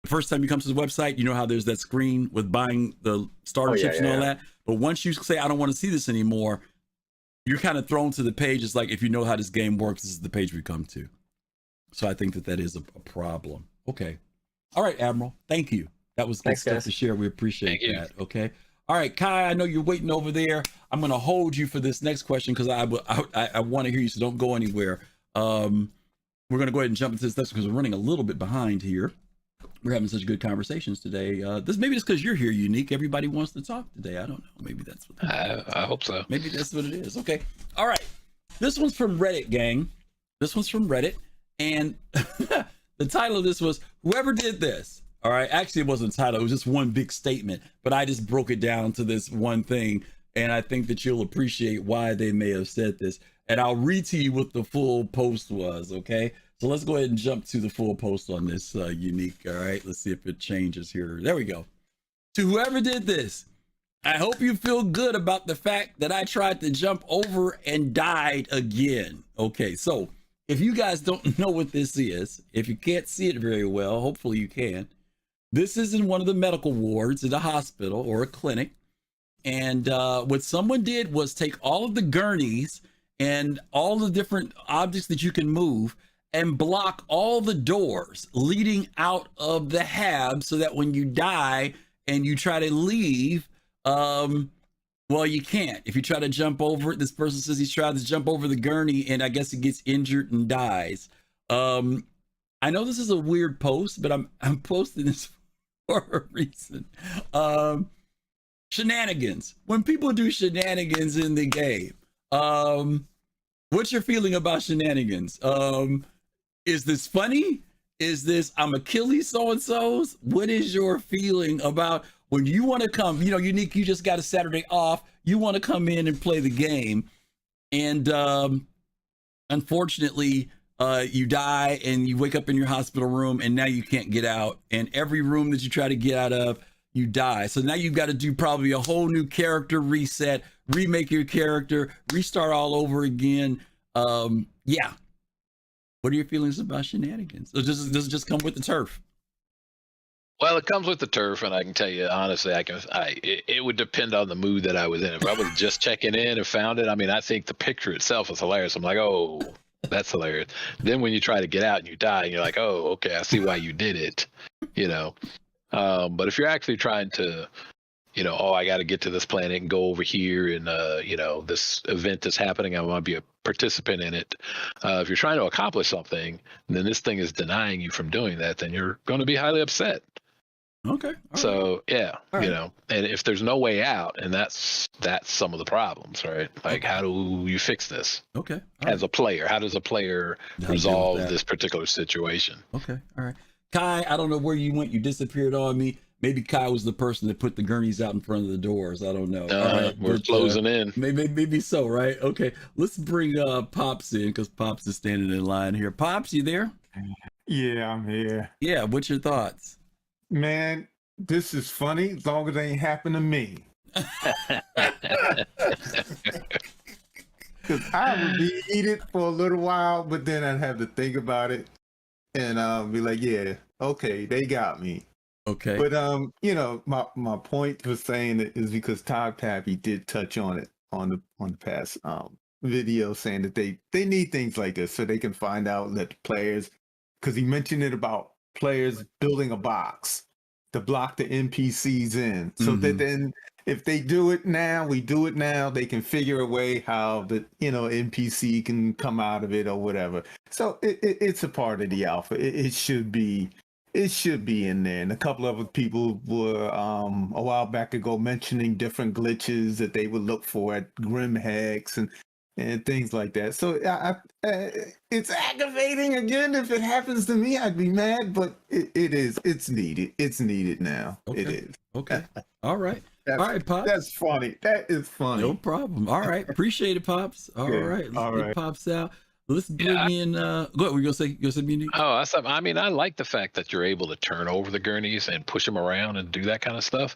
The first time you come to the website, you know how there's that screen with buying the starter chips and all that. But once you say, I don't want to see this anymore, you're kind of thrown to the page. It's like, if you know how this game works, this is the page we come to. So I think that is a problem. Okay. All right, Admiral. Thank you. That was good stuff to share. We appreciate that. Okay. All right, Kai, I know you're waiting over there. I'm going to hold you for this next question because I want to hear you, so don't go anywhere. We're going to go ahead and jump into this next because we're running a little bit behind here. We're having such good conversations today. Maybe it's because you're here, Unique. Everybody wants to talk today. I don't know. Maybe that's what
I hope so.
Maybe that's what it is. Okay. All right. This one's from Reddit, gang. This one's from Reddit. And the title of this was, whoever did this. All right. Actually, it wasn't a title. It was just one big statement. But I just broke it down to this one thing. And I think that you'll appreciate why they may have said this. And I'll read to you what the full post was. Okay. So let's go ahead and jump to the full post on this, Unique. All right, let's see if it changes here. There we go. To whoever did this, I hope you feel good about the fact that I tried to jump over and died again. Okay, so if you guys don't know what this is, if you can't see it very well, hopefully you can. This is in one of the medical wards at a hospital or a clinic. And what someone did was take all of the gurneys and all the different objects that you can move and block all the doors leading out of the hab so that when you die and you try to leave, well, you can't. If you try to jump over it, this person says he's tried to jump over the gurney and I guess he gets injured and dies. I know this is a weird post, but I'm posting this for a reason. Shenanigans. When people do shenanigans in the game, what's your feeling about shenanigans? Is this funny? Is this, I'm gonna kill these so-and-sos? What is your feeling about when you want to come, Unique, you just got a Saturday off, you want to come in and play the game, and unfortunately, you die and you wake up in your hospital room and now you can't get out, and every room that you try to get out of, you die. So now you've got to do probably a whole new character reset, remake your character, restart all over again. Yeah. What are your feelings about shenanigans? Does it just come with the turf?
Well, it comes with the turf, and I can tell you honestly, it would depend on the mood that I was in. If I was just checking in and found it, I think the picture itself is hilarious. I'm like, oh, that's hilarious. Then when you try to get out and you die, and you're like, oh, okay, I see why you did it, But if you're actually trying to, I got to get to this planet and go over here, and this event is happening, I want to be a participant in it. If you're trying to accomplish something, and then this thing is denying you from doing that, then you're going to be highly upset.
Okay.
So yeah, and if there's no way out, and that's some of the problems, right? Like, how do you fix this?
Okay.
As a player, how does a player resolve this particular situation?
Okay. All right. Kai, I don't know where you went. You disappeared on me. Maybe Kai was the person that put the gurneys out in front of the doors. I don't know.
We're closing in.
Maybe so, right? Okay. Let's bring Pops in because Pops is standing in line here. Pops, you there?
Yeah, I'm here.
Yeah, what's your thoughts?
Man, this is funny as long as it ain't happened to me. Because I would be heated for a little while, but then I'd have to think about it and be like, yeah, okay, they got me.
Okay.
But you know, my point for saying it is because Todd Pappy did touch on it on the past video, saying that they need things like this so they can find out that the players, because he mentioned it about players building a box to block the NPCs in, so that then if they do it now, they can figure a way how the NPC can come out of it or whatever. So it's a part of the alpha. It should be in there. And a couple of people were a while back ago mentioning different glitches that they would look for at Grim Hex and things like that. So it's aggravating. Again, if it happens to me, I'd be mad, but it's needed. It's needed now.
Okay.
It is.
Okay. All right. All right, Pops.
That's funny. That is funny.
No problem. All right. Appreciate it, Pops. All right. Let's get Pops out. Let's bring in go ahead. We're gonna say Unique?
Oh, I mean, I like the fact that you're able to turn over the gurneys and push them around and do that kind of stuff.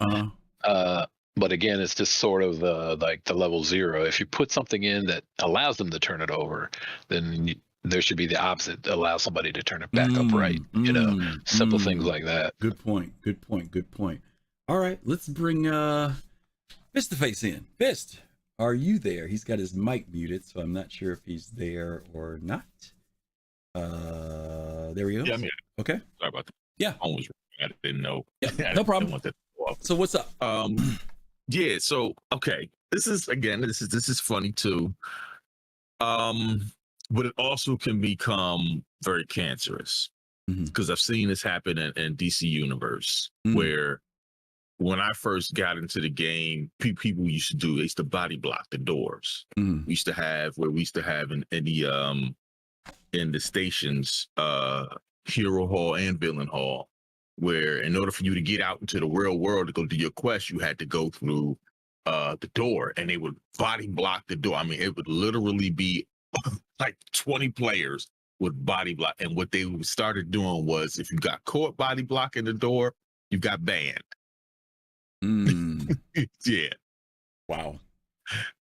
But again, it's just sort of like the level 0. If you put something in that allows them to turn it over, then there should be the opposite, allow somebody to turn it back upright. Simple things like that.
Good point. All right, let's bring Fist-to-Face in. Fist, are you there? He's got his mic muted, so I'm not sure if he's there or not. There he goes.
Yeah, I'm here.
Okay.
Sorry about that.
Yeah.
I didn't know.
Yeah, no problem. So what's up?
Yeah, so okay. This is funny too. But it also can become very cancerous. Because I've seen this happen in DC Universe where when I first got into the game, people used to body block the doors. We used to have in the stations, Hero Hall and Villain Hall, where in order for you to get out into the real world to go do your quest, you had to go through the door, and they would body block the door. I mean, it would literally be like 20 players would body block. And what they started doing was, if you got caught body blocking the door, you got banned. Yeah.
Wow.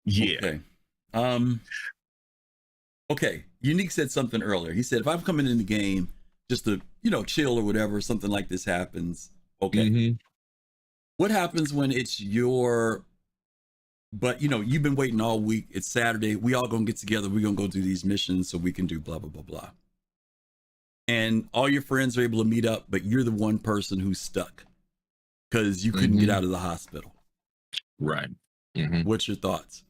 Yeah.
Okay. Okay. Unique said something earlier. He said, if I'm coming in the game just to, chill or whatever, something like this happens. Okay. What happens when it's but you've been waiting all week. It's Saturday. We all gonna get together. We're gonna go do these missions so we can do blah, blah, blah, blah. And all your friends are able to meet up, but you're the one person who's stuck because you couldn't get out of the hospital.
Right.
What's your thoughts?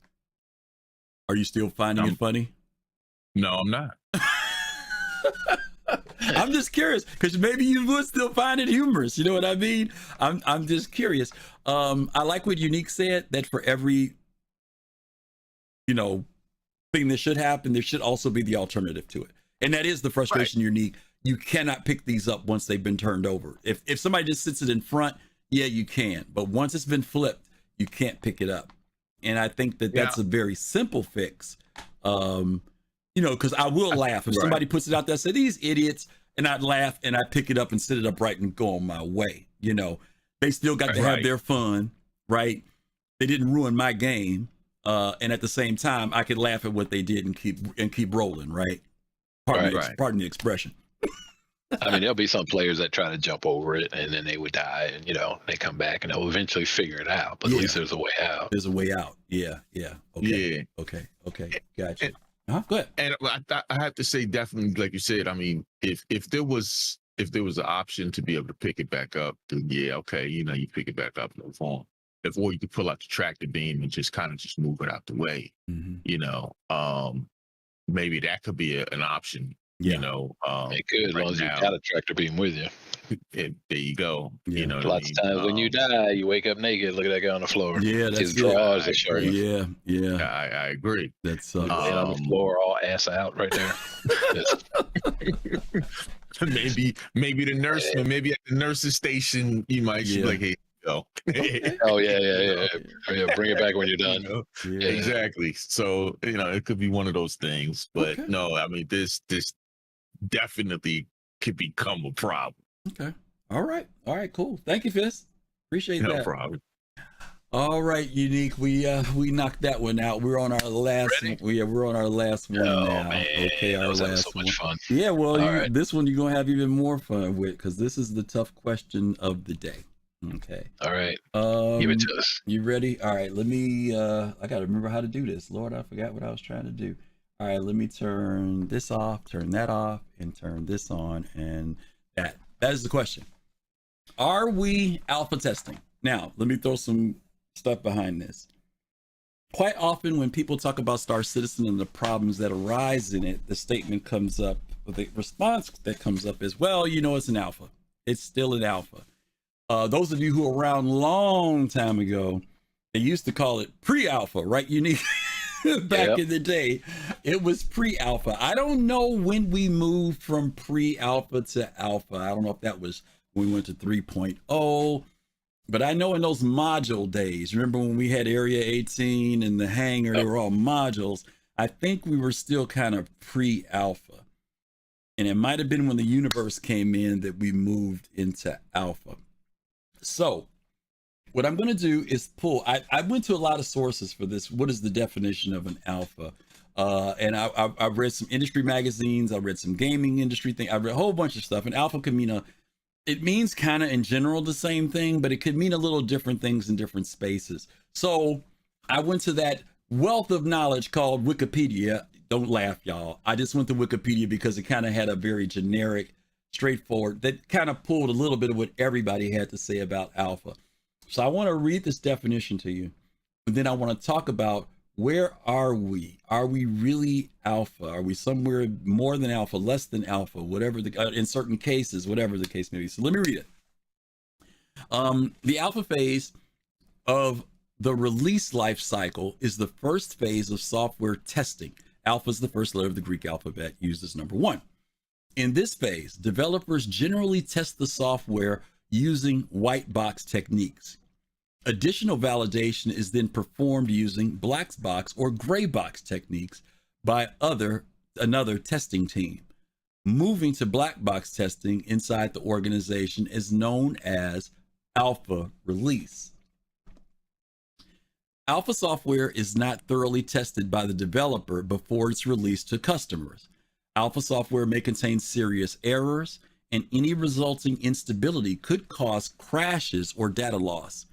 Are you still finding it funny?
No, I'm not.
I'm just curious because maybe you would still find it humorous. You know what I mean? I'm just curious. I like what Unique said, that for every, thing that should happen, there should also be the alternative to it. And that is the frustration, Unique. You cannot pick these up once they've been turned over. If somebody just sits it in front, yeah, you can. But once it's been flipped, you can't pick it up. And I think that that's a very simple fix. Because I will laugh if somebody puts it out there, say these idiots, and I'd laugh and I'd pick it up and sit it upright and go on my way. They still got to have their fun, right? They didn't ruin my game, and at the same time, I could laugh at what they did and keep rolling, right? Pardon the expression.
I mean, there'll be some players that try to jump over it, and then they would die, and they come back, and they'll eventually figure it out. But at least there's a way out.
There's a way out. Yeah. Okay. Okay. Gotcha. Go ahead.
And I have to say, definitely, like you said, I mean, if there was an option to be able to pick it back up, then you pick it back up, no phone. Or you could pull out the tractor beam and just kind of just move it out the way. Maybe that could be an option.
It could, as long as you got a tractor beam with you.
There you go.
Lots of times when you die, you wake up naked. Look at that guy on the floor.
Yeah, that's
his drawers are sharp.
Yeah.
I agree.
That's
on the floor, all ass out, right there.
maybe the nurse, maybe at the nurse's station, you might be like, hey. Go.
Oh yeah. Bring it back when you're done.
Exactly. So it could be one of those things, but no, I mean this definitely could become a problem.
Okay. All right. Cool. Thank you, Fist. Appreciate that.
No problem.
All right, Unique. We knocked that one out. We're on our last. We're on our last one now.
Man.
Okay, our
that was
last
so
one.
much fun.
Yeah, well,
right.
This one you're gonna have even more fun with because this is the tough question of the day. Okay.
All right. Give it to us.
You ready? All right. Let me. I gotta remember how to do this. Lord, I forgot what I was trying to do. All right. Let me turn this off, turn that off, and turn this on. And that is the question. Are we alpha testing? Now, let me throw some stuff behind this. Quite often when people talk about Star Citizen and the problems that arise in it, the statement comes up, the response that comes up is, well, it's an alpha. It's still an alpha. Those of you who were around long time ago, they used to call it pre-alpha, right? Unique. Back in the day, it was pre-alpha. I don't know when we moved from pre-alpha to alpha. I don't know if that was when we went to 3.0. But I know in those module days, remember when we had Area 18 and the hangar, they were all modules. I think we were still kind of pre-alpha. And it might have been when the universe came in that we moved into alpha. So what I'm going to do is pull, I went to a lot of sources for this. What is the definition of an alpha? And I've read some industry magazines. I read some gaming industry thing. I read a whole bunch of stuff. And alpha could mean it means kind of in general the same thing, but it could mean a little different things in different spaces. So I went to that wealth of knowledge called Wikipedia. Don't laugh, y'all. I just went to Wikipedia because it kind of had a very generic, straightforward, that kind of pulled a little bit of what everybody had to say about alpha. So I want to read this definition to you, and then I want to talk about where are we? Are we really alpha? Are we somewhere more than alpha, less than alpha, whatever in certain cases, whatever the case may be. So let me read it. The alpha phase of the release life cycle is the first phase of software testing. Alpha is the first letter of the Greek alphabet, used as number 1. In this phase, developers generally test the software using white box techniques. Additional validation is then performed using black box or gray box techniques by another testing team. Moving to black box testing inside the organization is known as alpha release. Alpha software is not thoroughly tested by the developer before it's released to customers. Alpha software may contain serious errors, and any resulting instability could cause crashes or data loss.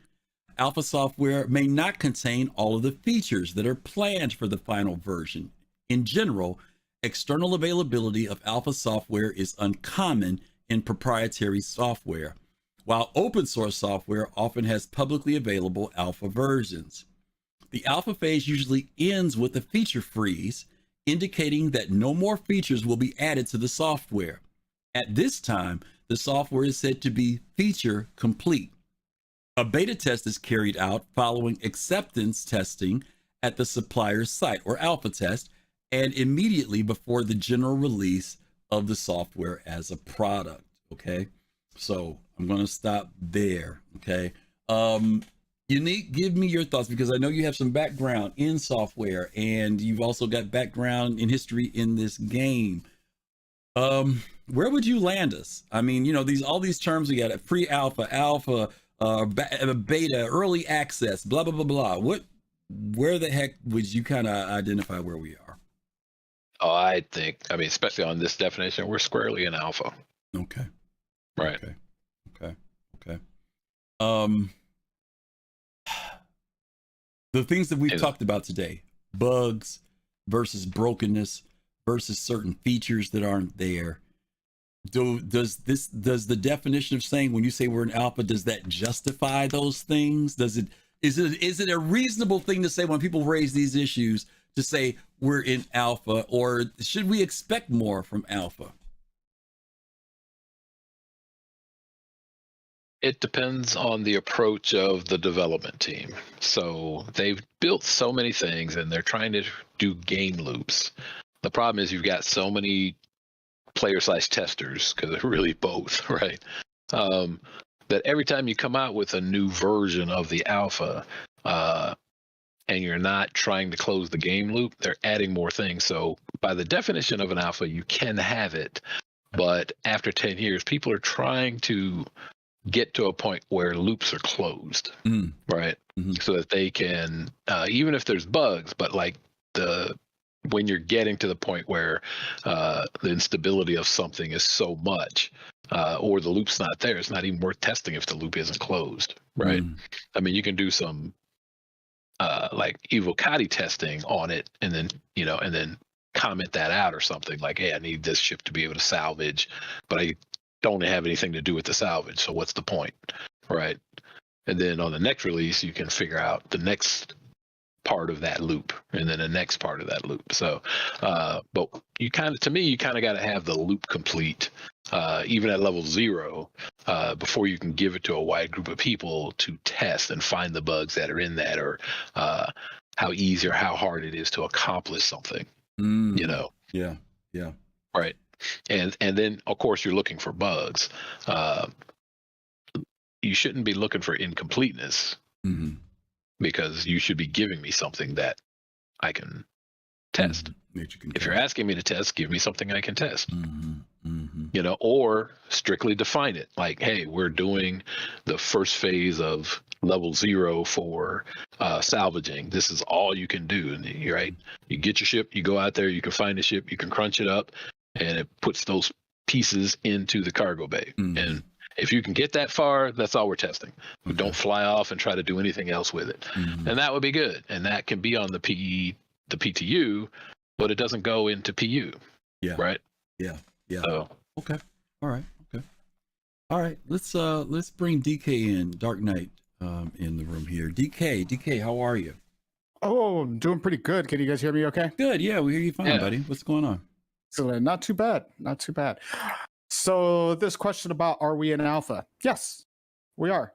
Alpha software may not contain all of the features that are planned for the final version. In general, external availability of alpha software is uncommon in proprietary software, while open source software often has publicly available alpha versions. The alpha phase usually ends with a feature freeze, indicating that no more features will be added to the software. At this time, the software is said to be feature complete. A beta test is carried out following acceptance testing at the supplier's site, or alpha test, and immediately before the general release of the software as a product. Okay, so I'm going to stop there. Okay, Unique, give me your thoughts, because I know you have some background in software and you've also got background in history in this game. Where would you land us? I mean, all these terms we got: pre-alpha, alpha, beta, early access, blah blah blah blah. Where the heck would you kind of identify where we are?
Oh, I think, especially on this definition, we're squarely in alpha.
Okay.
Right.
Okay. The things that we've talked about today: bugs versus brokenness versus certain features that aren't there. Does the definition of saying, when you say we're in alpha, does that justify those things? Is it a reasonable thing to say when people raise these issues to say we're in alpha, or should we expect more from alpha?
It depends on the approach of the development team. So they've built so many things and they're trying to do game loops. The problem is you've got so many player/testers, because they're really both, right? That every time you come out with a new version of the alpha, and you're not trying to close the game loop, they're adding more things. So by the definition of an alpha, you can have it, But after 10 years, people are trying to get to a point where loops are closed, right? So that they can, even if there's bugs, but like when you're getting to the point where the instability of something is so much, or the loop's not there, it's not even worth testing if the loop isn't closed, right? I mean, you can do some like evocati testing on it, and then comment that out or something like, hey, I need this ship to be able to salvage, but I don't have anything to do with the salvage, so what's the point, right? And then on the next release, you can figure out the next part of that loop, and then the next part of that loop. So, but you kind of got to have the loop complete, even at level 0, before you can give it to a wide group of people to test and find the bugs that are in that, or how easy or how hard it is to accomplish something.
Yeah.
Right. And then of course you're looking for bugs. You shouldn't be looking for incompleteness, because you should be giving me something that I can test. If you're asking me to test, give me something I can test. Or strictly define it. Like, hey, we're doing the first phase of level 0 for salvaging. This is all you can do. And you're right. You get your ship, you go out there, you can find the ship, you can crunch it up, and it puts those pieces into the cargo bay. And if you can get that far, that's all we're testing. We don't fly off and try to do anything else with it. And that would be good. And that can be on the PTU, but it doesn't go into PU.
Yeah.
Right?
Yeah.
So,
okay. All right. Let's bring DK in, Dark Knight, in the room here. DK, how are you?
Oh, I'm doing pretty good. Can you guys hear me okay?
Good. Yeah, we hear you fine, buddy. What's going on?
Excellent. Not too bad. So this question about, are we in alpha? Yes, we are.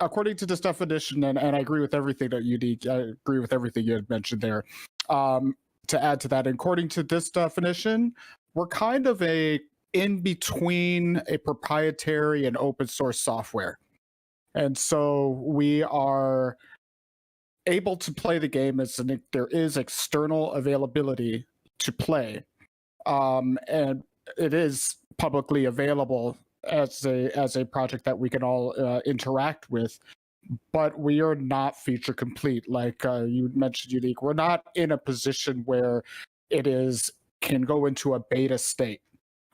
According to this definition, and I agree with everything that I agree with everything you had mentioned there. To add to that, according to this definition, we're kind of in between a proprietary and open source software. And so we are able to play the game as there is external availability to play. And it is publicly available as a project that we can all interact with, but we are not feature complete. Like you mentioned, Unique, we're not in a position where it can go into a beta state.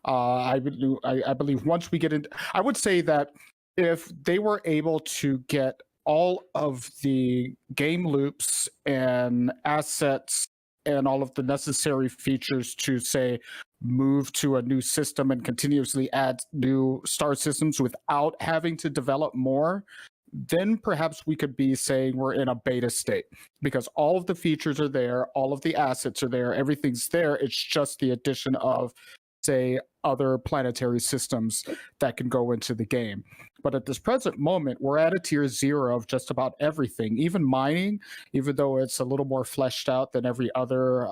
I believe once we get into, I would say that if they were able to get all of the game loops and assets and all of the necessary features to, say, move to a new system and continuously add new star systems without having to develop more, then perhaps we could be saying we're in a beta state, because all of the features are there, all of the assets are there, everything's there. It's just the addition of, say, other planetary systems that can go into the game. But at this present moment, we're at a tier 0 of just about everything, even mining, even though it's a little more fleshed out than every other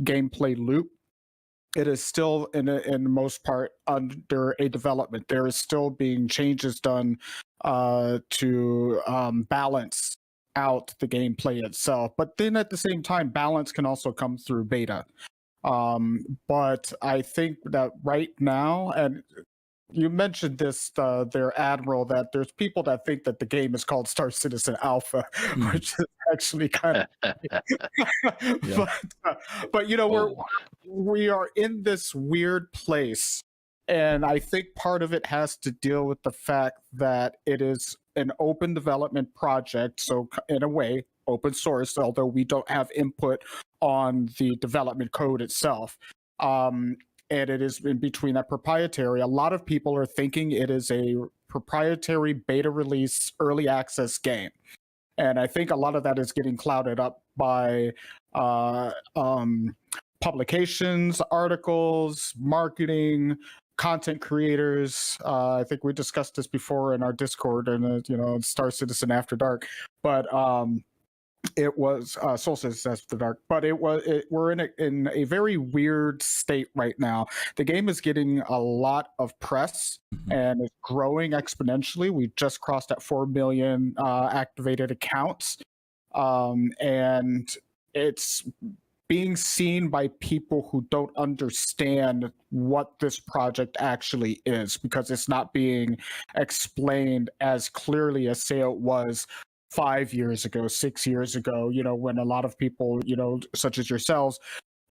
gameplay loop. It is still, in the most part, under a development. There is still being changes done to balance out the gameplay itself. But then at the same time, balance can also come through beta. But I think that right now, and you mentioned this, their Admiral, that there's people that think that the game is called Star Citizen Alpha, which is actually kind of, but we are in this weird place. And I think part of it has to deal with the fact that it is an open development project. So in a way, open source, although we don't have input on the development code itself. And it is in between that proprietary. A lot of people are thinking it is a proprietary beta release early access game. And I think a lot of that is getting clouded up by publications, articles, marketing, content creators. I think we discussed this before in our Discord and Star Citizen After Dark, but it was Solstice After Dark. But we're in a very weird state right now. The game is getting a lot of press and it's growing exponentially. We just crossed at 4 million activated accounts, and it's being seen by people who don't understand what this project actually is, because it's not being explained as clearly as, say, it was 5 years ago, 6 years ago, when a lot of people, such as yourselves,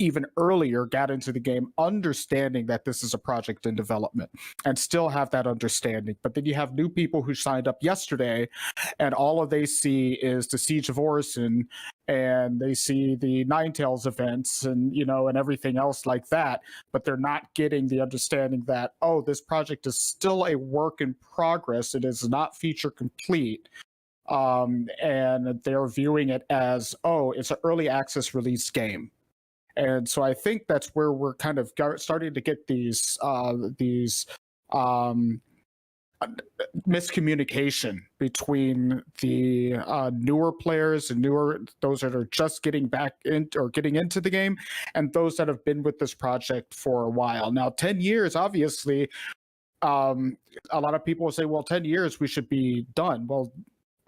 even earlier got into the game understanding that this is a project in development and still have that understanding. But then you have new people who signed up yesterday and all of they see is the Siege of Orison and they see the Ninetales events and, and everything else like that. But they're not getting the understanding that, oh, this project is still a work in progress. It is not feature complete. And they're viewing it as, oh, it's an early access release game. And so I think that's where we're kind of starting to get these miscommunication between the newer players and those that are just getting back in or getting into the game, and those that have been with this project for a while. Now, 10 years, obviously, a lot of people will say, well, 10 years, we should be done. Well,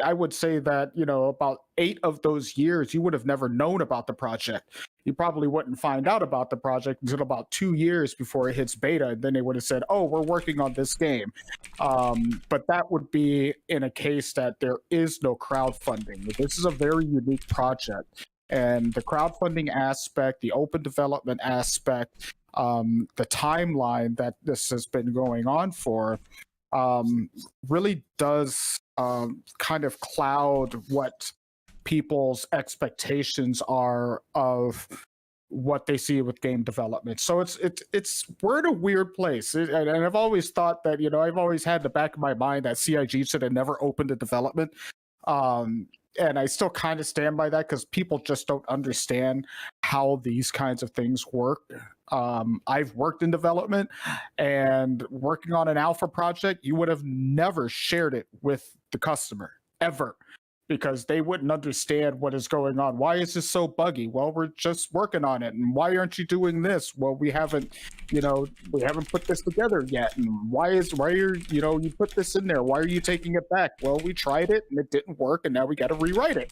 I would say that, about 8 of those years, you would have never known about the project. You probably wouldn't find out about the project until about 2 years before it hits beta. And then they would have said, oh, we're working on this game. But that would be in a case that there is no crowdfunding. This is a very unique project. And the crowdfunding aspect, the open development aspect, the timeline that this has been going on for, really does kind of cloud what people's expectations are of what they see with game development. So it's we're in a weird place, and I've always thought that I've always had in the back of my mind that CIG should have never opened a development, and I still kind of stand by that because people just don't understand how these kinds of things work. I've worked in development, and working on an alpha project, you would have never shared it with the customer ever, because they wouldn't understand what is going on. Why is this so buggy? Well, we're just working on it. And why aren't you doing this? Well, we haven't put this together yet. And why are you put this in there? Why are you taking it back? Well, we tried it and it didn't work, and now we got to rewrite it.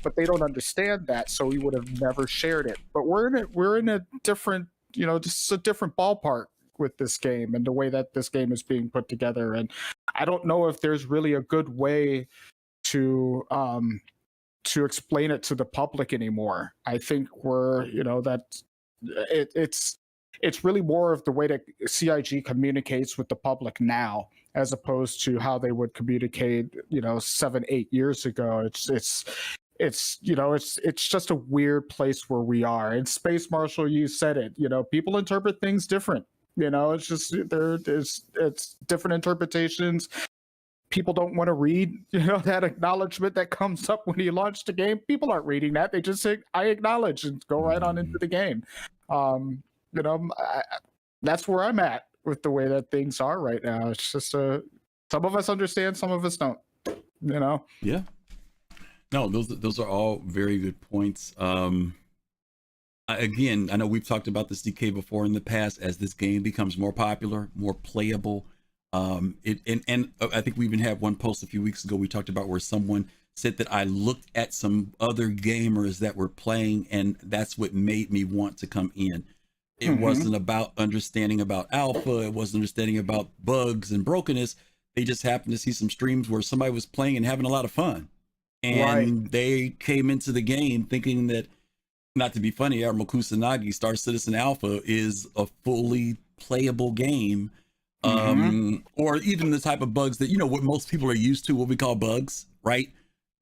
But they don't understand that, so we would have never shared it. But we're in a different, just a different ballpark with this game and the way that this game is being put together. And I don't know if there's really a good way to explain it to the public anymore. I think it's really more of the way that CIG communicates with the public now, as opposed to how they would communicate 7-8 years ago. It's just a weird place where we are. And Space Marshal, you said it, people interpret things different. It's just it's different interpretations. People don't want to read, that acknowledgement that comes up when you launch the game. People aren't reading that. They just say, I acknowledge, and go right on into the game. That's where I'm at with the way that things are right now. It's just some of us understand, some of us don't,
Yeah. No, those are all very good points. Again, I know we've talked about this DK before in the past. As this game becomes more popular, more playable, and I think we even had one post a few weeks ago we talked about where someone said that I looked at some other gamers that were playing, and that's what made me want to come in. It wasn't about understanding about alpha. It wasn't understanding about bugs and brokenness. They just happened to see some streams where somebody was playing and having a lot of fun. And they came into the game thinking that, not to be funny, Admiral Kusanagi, Star Citizen Alpha is a fully playable game. Or even the type of bugs that, what most people are used to, what we call bugs, right?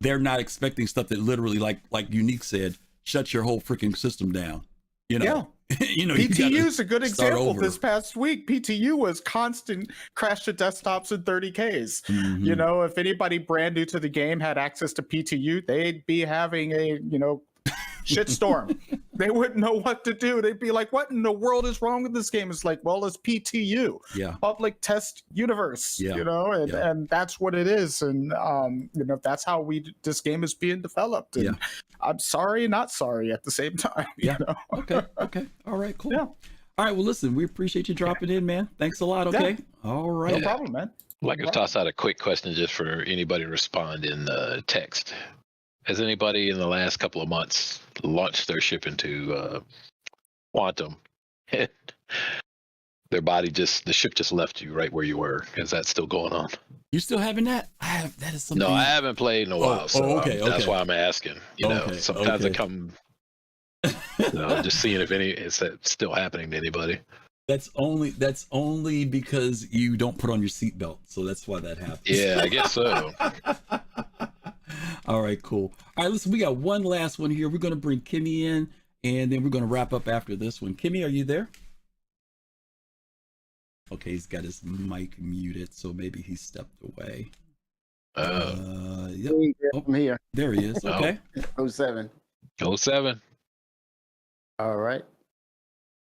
They're not expecting stuff that literally, like Unique said, shuts your whole freaking system down.
Yeah. PTU is a good example. This past week, PTU was constant crash to desktops in 30Ks. If anybody brand new to the game had access to PTU, they'd be having a, shitstorm. They wouldn't know what to do. They'd be like, what in the world is wrong with this game? It's like, well, it's PTU, public test universe, and that's what it is. And, that's how this game is being developed. And I'm sorry, not sorry at the same time.
Okay. All right, cool.
Yeah.
All right. Well, listen, we appreciate you dropping in, man. Thanks a lot. Okay. All right.
No problem, man.
I'd like to toss out a quick question just for anybody to respond in the text. Has anybody in the last couple of months launched their ship into Quantum? Their body the ship just left you right where you were. Is that still going on?
You still having that? That is something.
No, I haven't played in a while, that's why I'm asking. You know, sometimes I come, just seeing if it's still happening to anybody.
That's only because you don't put on your seatbelt, so that's why that happens.
Yeah, I guess so.
All right, cool. All right, listen, we got one last one here. We're going to bring Kimmy in, and then we're going to wrap up after this one. Kimmy, are you there? Okay, he's got his mic muted, so maybe he stepped away. Yep.
I'm here.
There he is. Okay.
07.
07.
All right.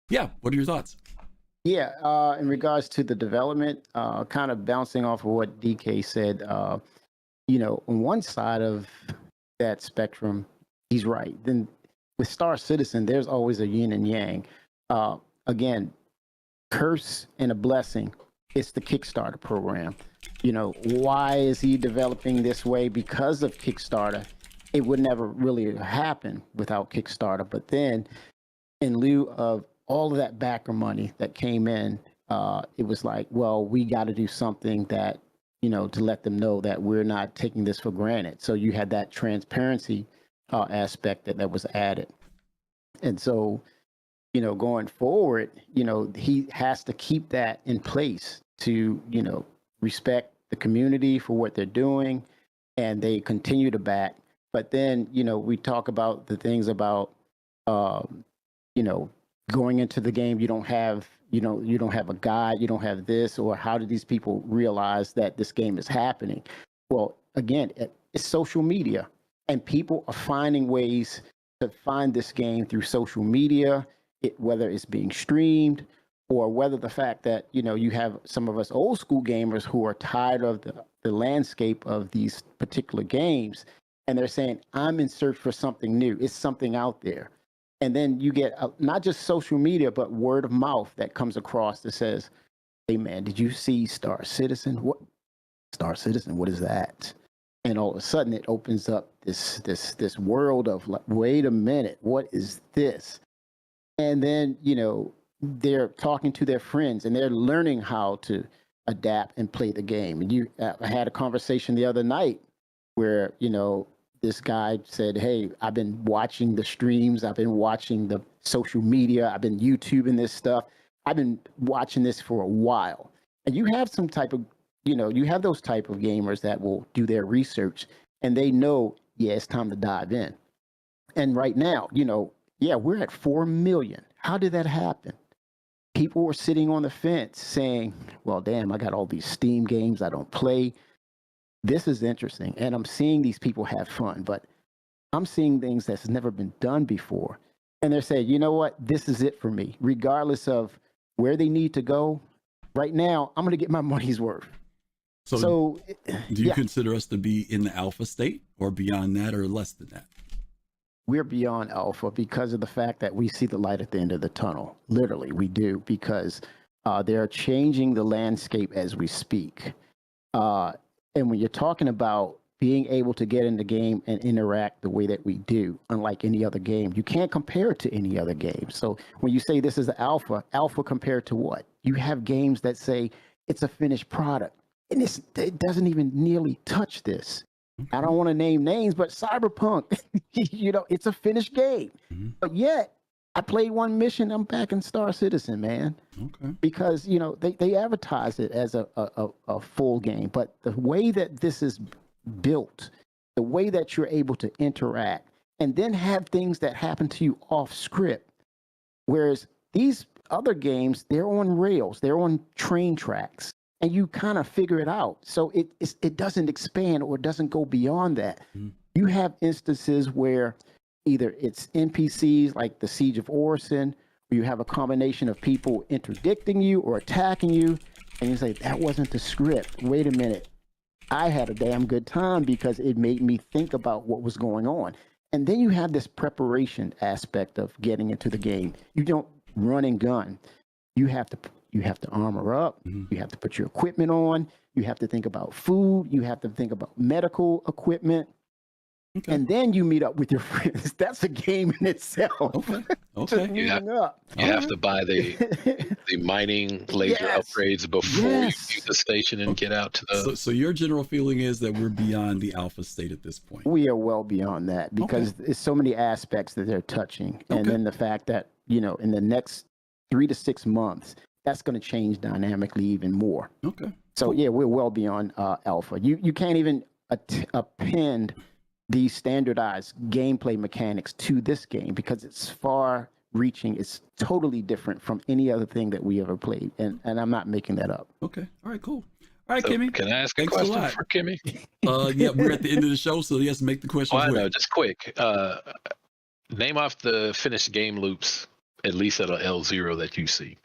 Yeah. What are your thoughts?
Yeah. In regards to the development, kind of bouncing off of what DK said, on one side of that spectrum, he's right. Then with Star Citizen, there's always a yin and yang. Again, curse and a blessing. It's the Kickstarter program. Why is he developing this way? Because of Kickstarter. It would never really happen without Kickstarter. But then, in lieu of all of that backer money that came in, it was like, well, we got to do something that, to let them know that we're not taking this for granted. So you had that transparency aspect that was added. And so, going forward, he has to keep that in place to, respect the community for what they're doing, and they continue to back. But then, we talk about the things about, going into the game, you don't have a guide, you don't have this, or how do these people realize that this game is happening? Well, again, it's social media, and people are finding ways to find this game through social media, whether it's being streamed or whether the fact that, you have some of us old school gamers who are tired of the landscape of these particular games. And they're saying, I'm in search for something new. It's something out there. And then you get not just social media, but word of mouth that comes across that says, hey, man, did you see Star Citizen? What? Star Citizen, what is that? And all of a sudden it opens up this world of like, wait a minute, what is this? And then, they're talking to their friends and they're learning how to adapt and play the game. And I had a conversation the other night where, this guy said, hey, I've been watching the streams. I've been watching the social media. I've been YouTubing this stuff. I've been watching this for a while. And you have some type of, you have those type of gamers that will do their research and they know, yeah, it's time to dive in. And right now, we're at 4 million. How did that happen? People were sitting on the fence saying, well, damn, I got all these Steam games I don't play. This is interesting. And I'm seeing these people have fun, but I'm seeing things that's never been done before. And they're saying, you know what? This is it for me. Regardless of where they need to go, right now, I'm going to get my money's worth. So
do you consider us to be in the alpha state or beyond that or less than that?
We're beyond alpha because of the fact that we see the light at the end of the tunnel. Literally, we do, because they're changing the landscape as we speak. And when you're talking about being able to get in the game and interact the way that we do, unlike any other game, you can't compare it to any other game. So when you say this is the alpha compared to what? You have games that say it's a finished product, and it doesn't even nearly touch this. I don't want to name names, but Cyberpunk, it's a finished game. Mm-hmm. But yet, I played one mission, I'm back in Star Citizen, man. Okay. Because, they advertise it as a full game. But the way that this is built, the way that you're able to interact, and then have things that happen to you off script. Whereas these other games, they're on rails, they're on train tracks, and you kind of figure it out. So it doesn't expand or doesn't go beyond that. Mm-hmm. You have instances where either it's NPCs like the Siege of Orison, where you have a combination of people interdicting you or attacking you, and you say, that wasn't the script. Wait a minute. I had a damn good time because it made me think about what was going on. And then you have this preparation aspect of getting into the game. You don't run and gun. You have to armor up. Mm-hmm. You have to put your equipment on. You have to think about food. You have to think about medical equipment.
Okay.
And then you meet up with your friends. That's a game in itself.
Okay.
Just
Okay.
meeting up.
You have to buy the mining laser
Yes.
upgrades before
Yes.
you leave the station and get out to the.
So your general feeling is that we're beyond the alpha state at this point.
We are well beyond that because there's so many aspects that they're touching. And then the fact that, you know, in the next 3 to 6 months, that's going to change dynamically even more.
Okay.
So yeah, we're well beyond alpha. You can't even append these standardized gameplay mechanics to this game because it's far reaching. It's totally different from any other thing that we ever played. And I'm not making that up.
Okay. All right, cool. All right,
So
Kimmy.
can I ask a
Thanks a
question
lot.
for Kimmy?
Yeah, we're at the end of the show, so yes, make the question.
Oh, I
quick.
know, just quick. Name off the finished game loops, at least at a L0 that you see.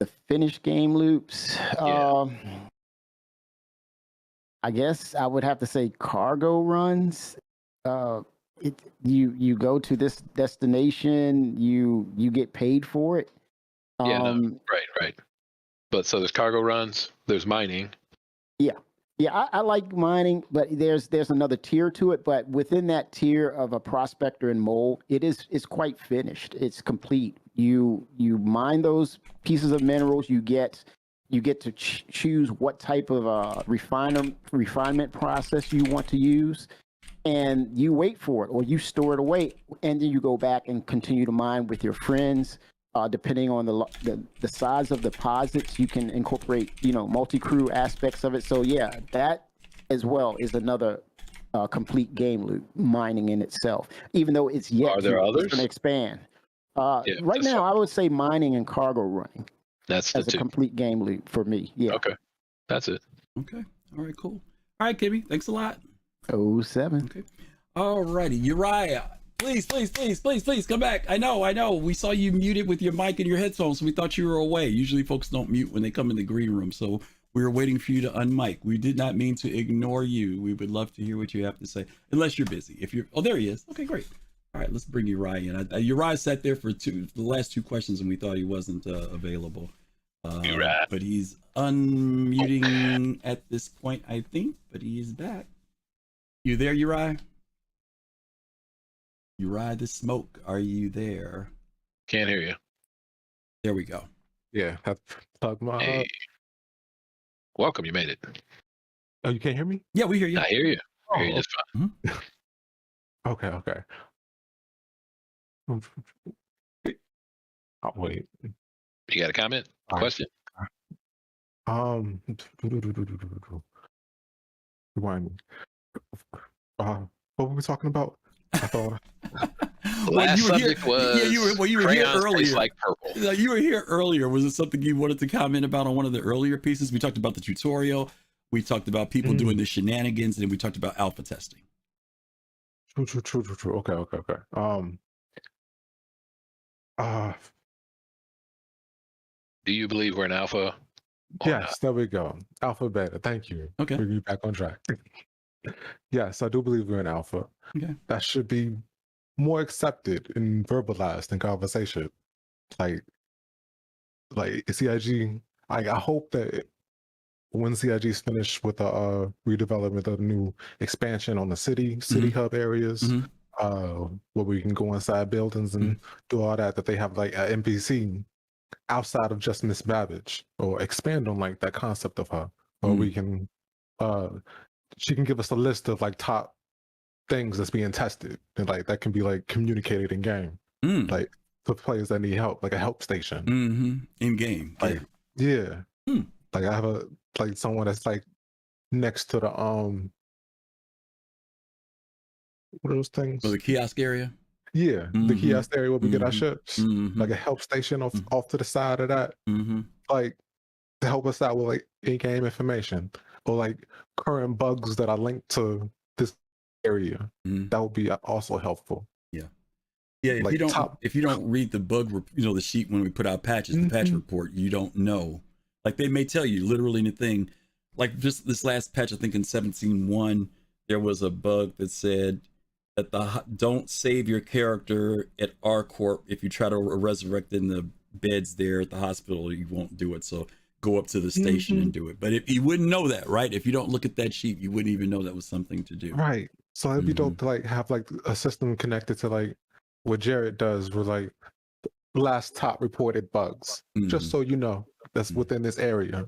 The finished game loops.
Yeah.
I guess I would have to say cargo runs. You go to this destination, you get paid for it.
Right. But so there's cargo runs, there's mining.
Yeah, I like mining, but there's another tier to it. But within that tier of a prospector and mole, it's quite finished. It's complete. You mine those pieces of minerals. You get to choose what type of refinement process you want to use, and you wait for it, or you store it away, and then you go back and continue to mine with your friends. Depending on the size of deposits, you can incorporate, multi-crew aspects of it. So yeah, that as well is another complete game loop, mining in itself. Even though it's yet to expand. Right now, I would say mining and cargo running.
That's the
as a complete game loop for me. Yeah.
Okay, that's it.
Okay. All right. Cool. All right, Kimmy. Thanks a lot.
07.
Okay. All righty, Uriah. Please come back. I know. We saw you muted with your mic and your headphones, so we thought you were away. Usually folks don't mute when they come in the green room, so we were waiting for you to unmic. We did not mean to ignore you. We would love to hear what you have to say, unless you're busy. Oh, there he is. Okay, great. All right, let's bring Uriah in. Uriah sat there for the last 2 questions, and we thought he wasn't available. But he's unmuting at this point, I think, but he is back. You there, Uriah? Uriah the Smoke, are you there?
Can't hear you.
There we go.
Yeah, have plug my.
Hey. Welcome, you made it.
Oh, you can't hear me?
Yeah, we hear you.
I hear you. I hear you just fine.
Okay. I'll wait.
You got a comment? Question?
Remind me. What were we talking about? I thought.
Last subject was
you were here earlier.
Like purple.
You were here earlier. Was it something you wanted to comment about on one of the earlier pieces? We talked about the tutorial. We talked about people doing the shenanigans, and then we talked about alpha testing.
True. Okay.
Do you believe we're in alpha?
Yes, there we go. Alpha, beta. Thank you.
Okay.
Bring you back on track. Yes, I do believe we're in alpha.
Okay.
That should be more accepted and verbalized in conversation. Like CIG, I hope that when CIG is finished with the redevelopment of the new expansion on the city hub areas, where we can go inside buildings and do all that they have like an NPC outside of just Miss Babbage, or expand on like that concept of her, or we can she can give us a list of like top things that's being tested, and like that can be like communicated in game, like for players that need help, like a help station
in game.
Like like I have someone that's like next to the what are those things?
Oh, the kiosk area.
Yeah, the kiosk area where we get our ships, like a help station off to the side of that, like to help us out with like in-game information or like current bugs that are linked to this area. That would be also helpful.
Yeah, if
like
you don't read the bug, the sheet when we put out patches, the patch report, you don't know. Like they may tell you literally in the thing, like just this last patch, I think in 17.1, there was a bug that said that don't save your character at R-Corp. If you try to resurrect in the beds there at the hospital, you won't do it. So go up to the station and do it. But if you wouldn't know that, right? If you don't look at that sheet, you wouldn't even know that was something to do.
Right. So it'd be dope to like have like a system connected to like what Jared does with like last top reported bugs, just so you know that's within this area.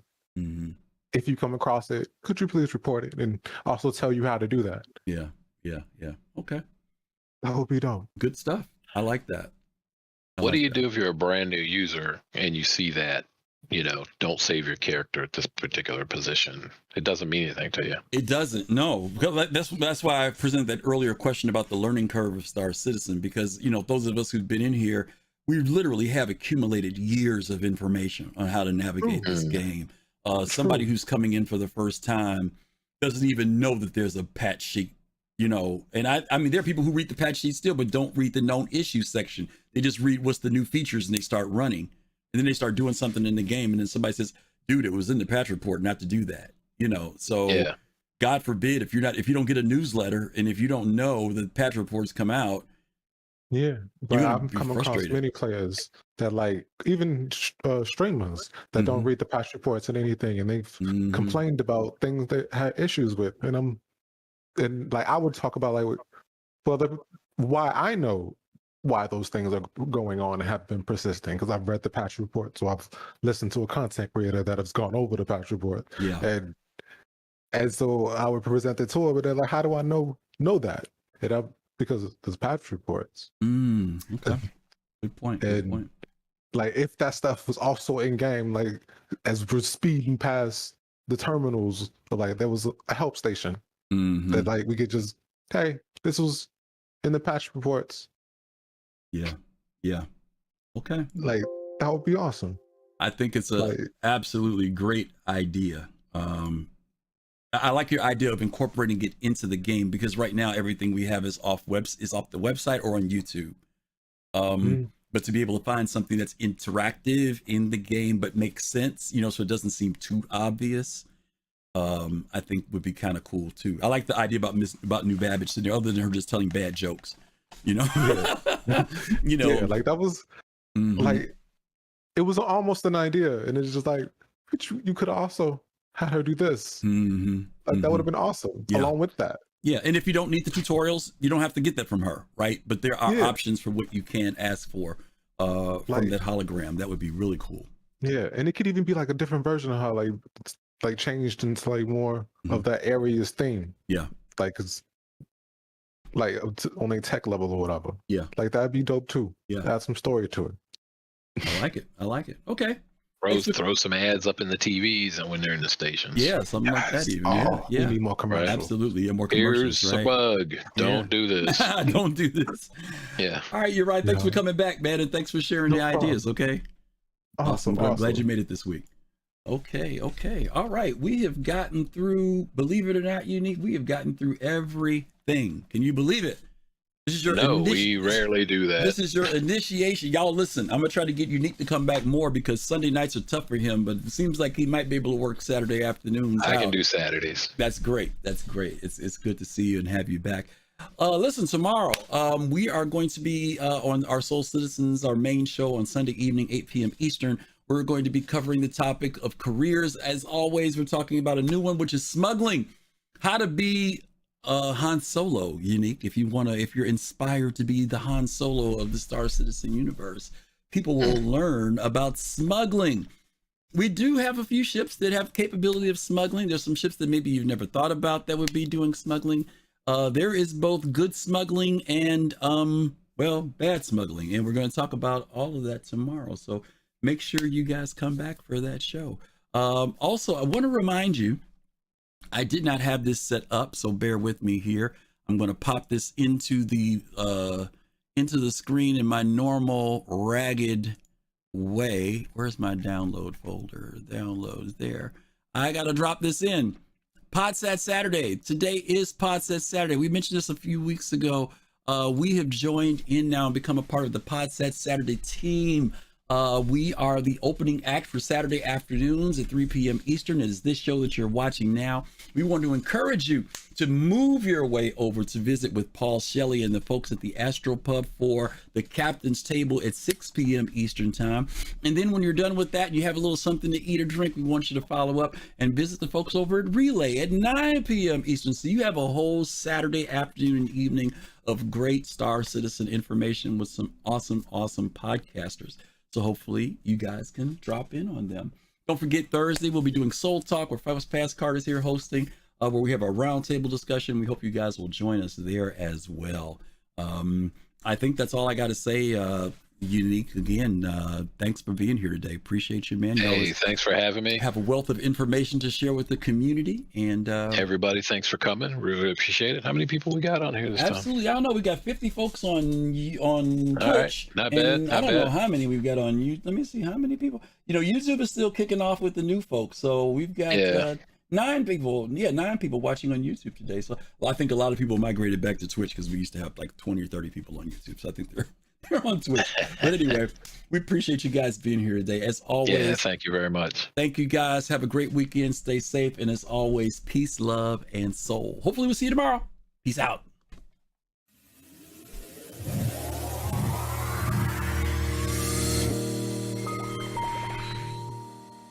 If you come across it, could you please report it and also tell you how to do that?
Yeah. Okay.
That would be dope.
Good stuff. I like that.
What do you do if you're a brand new user and you see that, don't save your character at this particular position? It doesn't mean anything to you.
It doesn't. No, that's why I presented that earlier question about the learning curve of Star Citizen, because those of us who've been in here, we literally have accumulated years of information on how to navigate this game. Somebody who's coming in for the first time doesn't even know that there's a patch sheet. And I mean, there are people who read the patch sheet still, but don't read the known issues section. They just read what's the new features and they start running, and then they start doing something in the game, and then somebody says, "Dude, it was in the patch report not to do that." So God forbid if you don't get a newsletter and if you don't know the patch reports come out.
Yeah, but I've come across many players that like even streamers that don't read the patch reports and anything, and they've complained about things that had issues with, and like I would talk about like, why I know why those things are going on and have been persisting, because I've read the patch report, so I've listened to a content creator that has gone over the patch report, and so I would present it to her, but they're like, how do I know that? Because there's patch reports.
Okay, good point.
Like if that stuff was also in game, like as we're speeding past the terminals, like there was a help station that like we could just, hey, this was in the patch reports. Yeah. Okay. Like that would be awesome.
I think it's a absolutely great idea. I like your idea of incorporating it into the game, because right now everything we have is off the website or on YouTube. But to be able to find something that's interactive in the game but makes sense, so it doesn't seem too obvious, I think would be kind of cool too. I like the idea about New Babbage sitting there, other than her just telling bad jokes.
Yeah, like that was like it was almost an idea, and it's just like, you could also had her do this. Like that would have been awesome along with that.
Yeah, and if you don't need the tutorials, you don't have to get that from her, right? But there are options for what you can ask for from that hologram. That would be really cool.
Yeah, and it could even be like a different version of how like changed into like more of that area's theme. Yeah, like it's like on a tech level or whatever. Yeah, like that'd be dope too. Yeah, add some story to it.
I like it. Okay.
Throw some ads up in the TVs and when they're in the stations.
Yeah, something like that even. Yeah.
We need more commercials.
Absolutely. Yeah, more commercials.
Here's a bug. Don't do this.
Don't do this.
Yeah.
All right, you're right. Thanks for coming back, man, and thanks for sharing the ideas, okay? Awesome. I'm glad you made it this week. Okay. All right. We have gotten through, believe it or not, Unique, we have gotten through everything. Can you believe it? This is your
we rarely do that.
This is your initiation. Y'all listen, I'm going to try to get Unique to come back more, because Sunday nights are tough for him, but it seems like he might be able to work Saturday afternoons.
I can do Saturdays.
That's great. It's good to see you and have you back. Listen, tomorrow we are going to be on our Soul Citizens, our main show on Sunday evening, 8 p.m. Eastern. We're going to be covering the topic of careers. As always, we're talking about a new one, which is smuggling. How to be Han Solo, Unique. If you're inspired to be the Han Solo of the Star Citizen universe, people will learn about smuggling. We do have a few ships that have capability of smuggling. There's some ships that maybe you've never thought about that would be doing smuggling. There is both good smuggling and bad smuggling, and we're going to talk about all of that tomorrow. So make sure you guys come back for that show. Also, I want to remind you, I did not have this set up, so bear with me here. I'm going to pop this into the screen in my normal ragged way. Where's my download folder? Downloads there. I got to drop this in. Podsat Saturday. Today is Podsat Saturday. We mentioned this a few weeks ago. We have joined in now and become a part of the Podsat Saturday team. We are the opening act for Saturday afternoons at 3 p.m. Eastern. It is this show that you're watching now. We want to encourage you to move your way over to visit with Paul Shelley and the folks at the Astro Pub for the Captain's Table at 6 p.m. Eastern Time. And then when you're done with that, you have a little something to eat or drink, we want you to follow up and visit the folks over at Relay at 9 p.m. Eastern. So you have a whole Saturday afternoon and evening of great Star Citizen information with some awesome podcasters. So hopefully you guys can drop in on them. Don't forget, Thursday we'll be doing Soul Talk, where Fast Card is here hosting, where we have a roundtable discussion. We hope you guys will join us there as well. I think that's all I got to say. Unique, again, thanks for being here today. Appreciate you, man.
Hey, thanks for having me.
Have a wealth of information to share with the community, and
everybody, thanks for coming. Really appreciate it. How many people we got on here this time?
Absolutely, I don't know. We got 50 folks on Twitch.
Right. Not bad.
I don't know how many we've got on YouTube. Let me see how many people. YouTube is still kicking off with the new folks, so we've got 9 people. Yeah, 9 people watching on YouTube today. So I think a lot of people migrated back to Twitch because we used to have like 20 or 30 people on YouTube. So I think they're on Twitch. But anyway, we appreciate you guys being here today. As always,
yeah, thank you very much.
Thank you guys. Have a great weekend. Stay safe. And as always, peace, love, and soul. Hopefully we'll see you tomorrow. Peace out.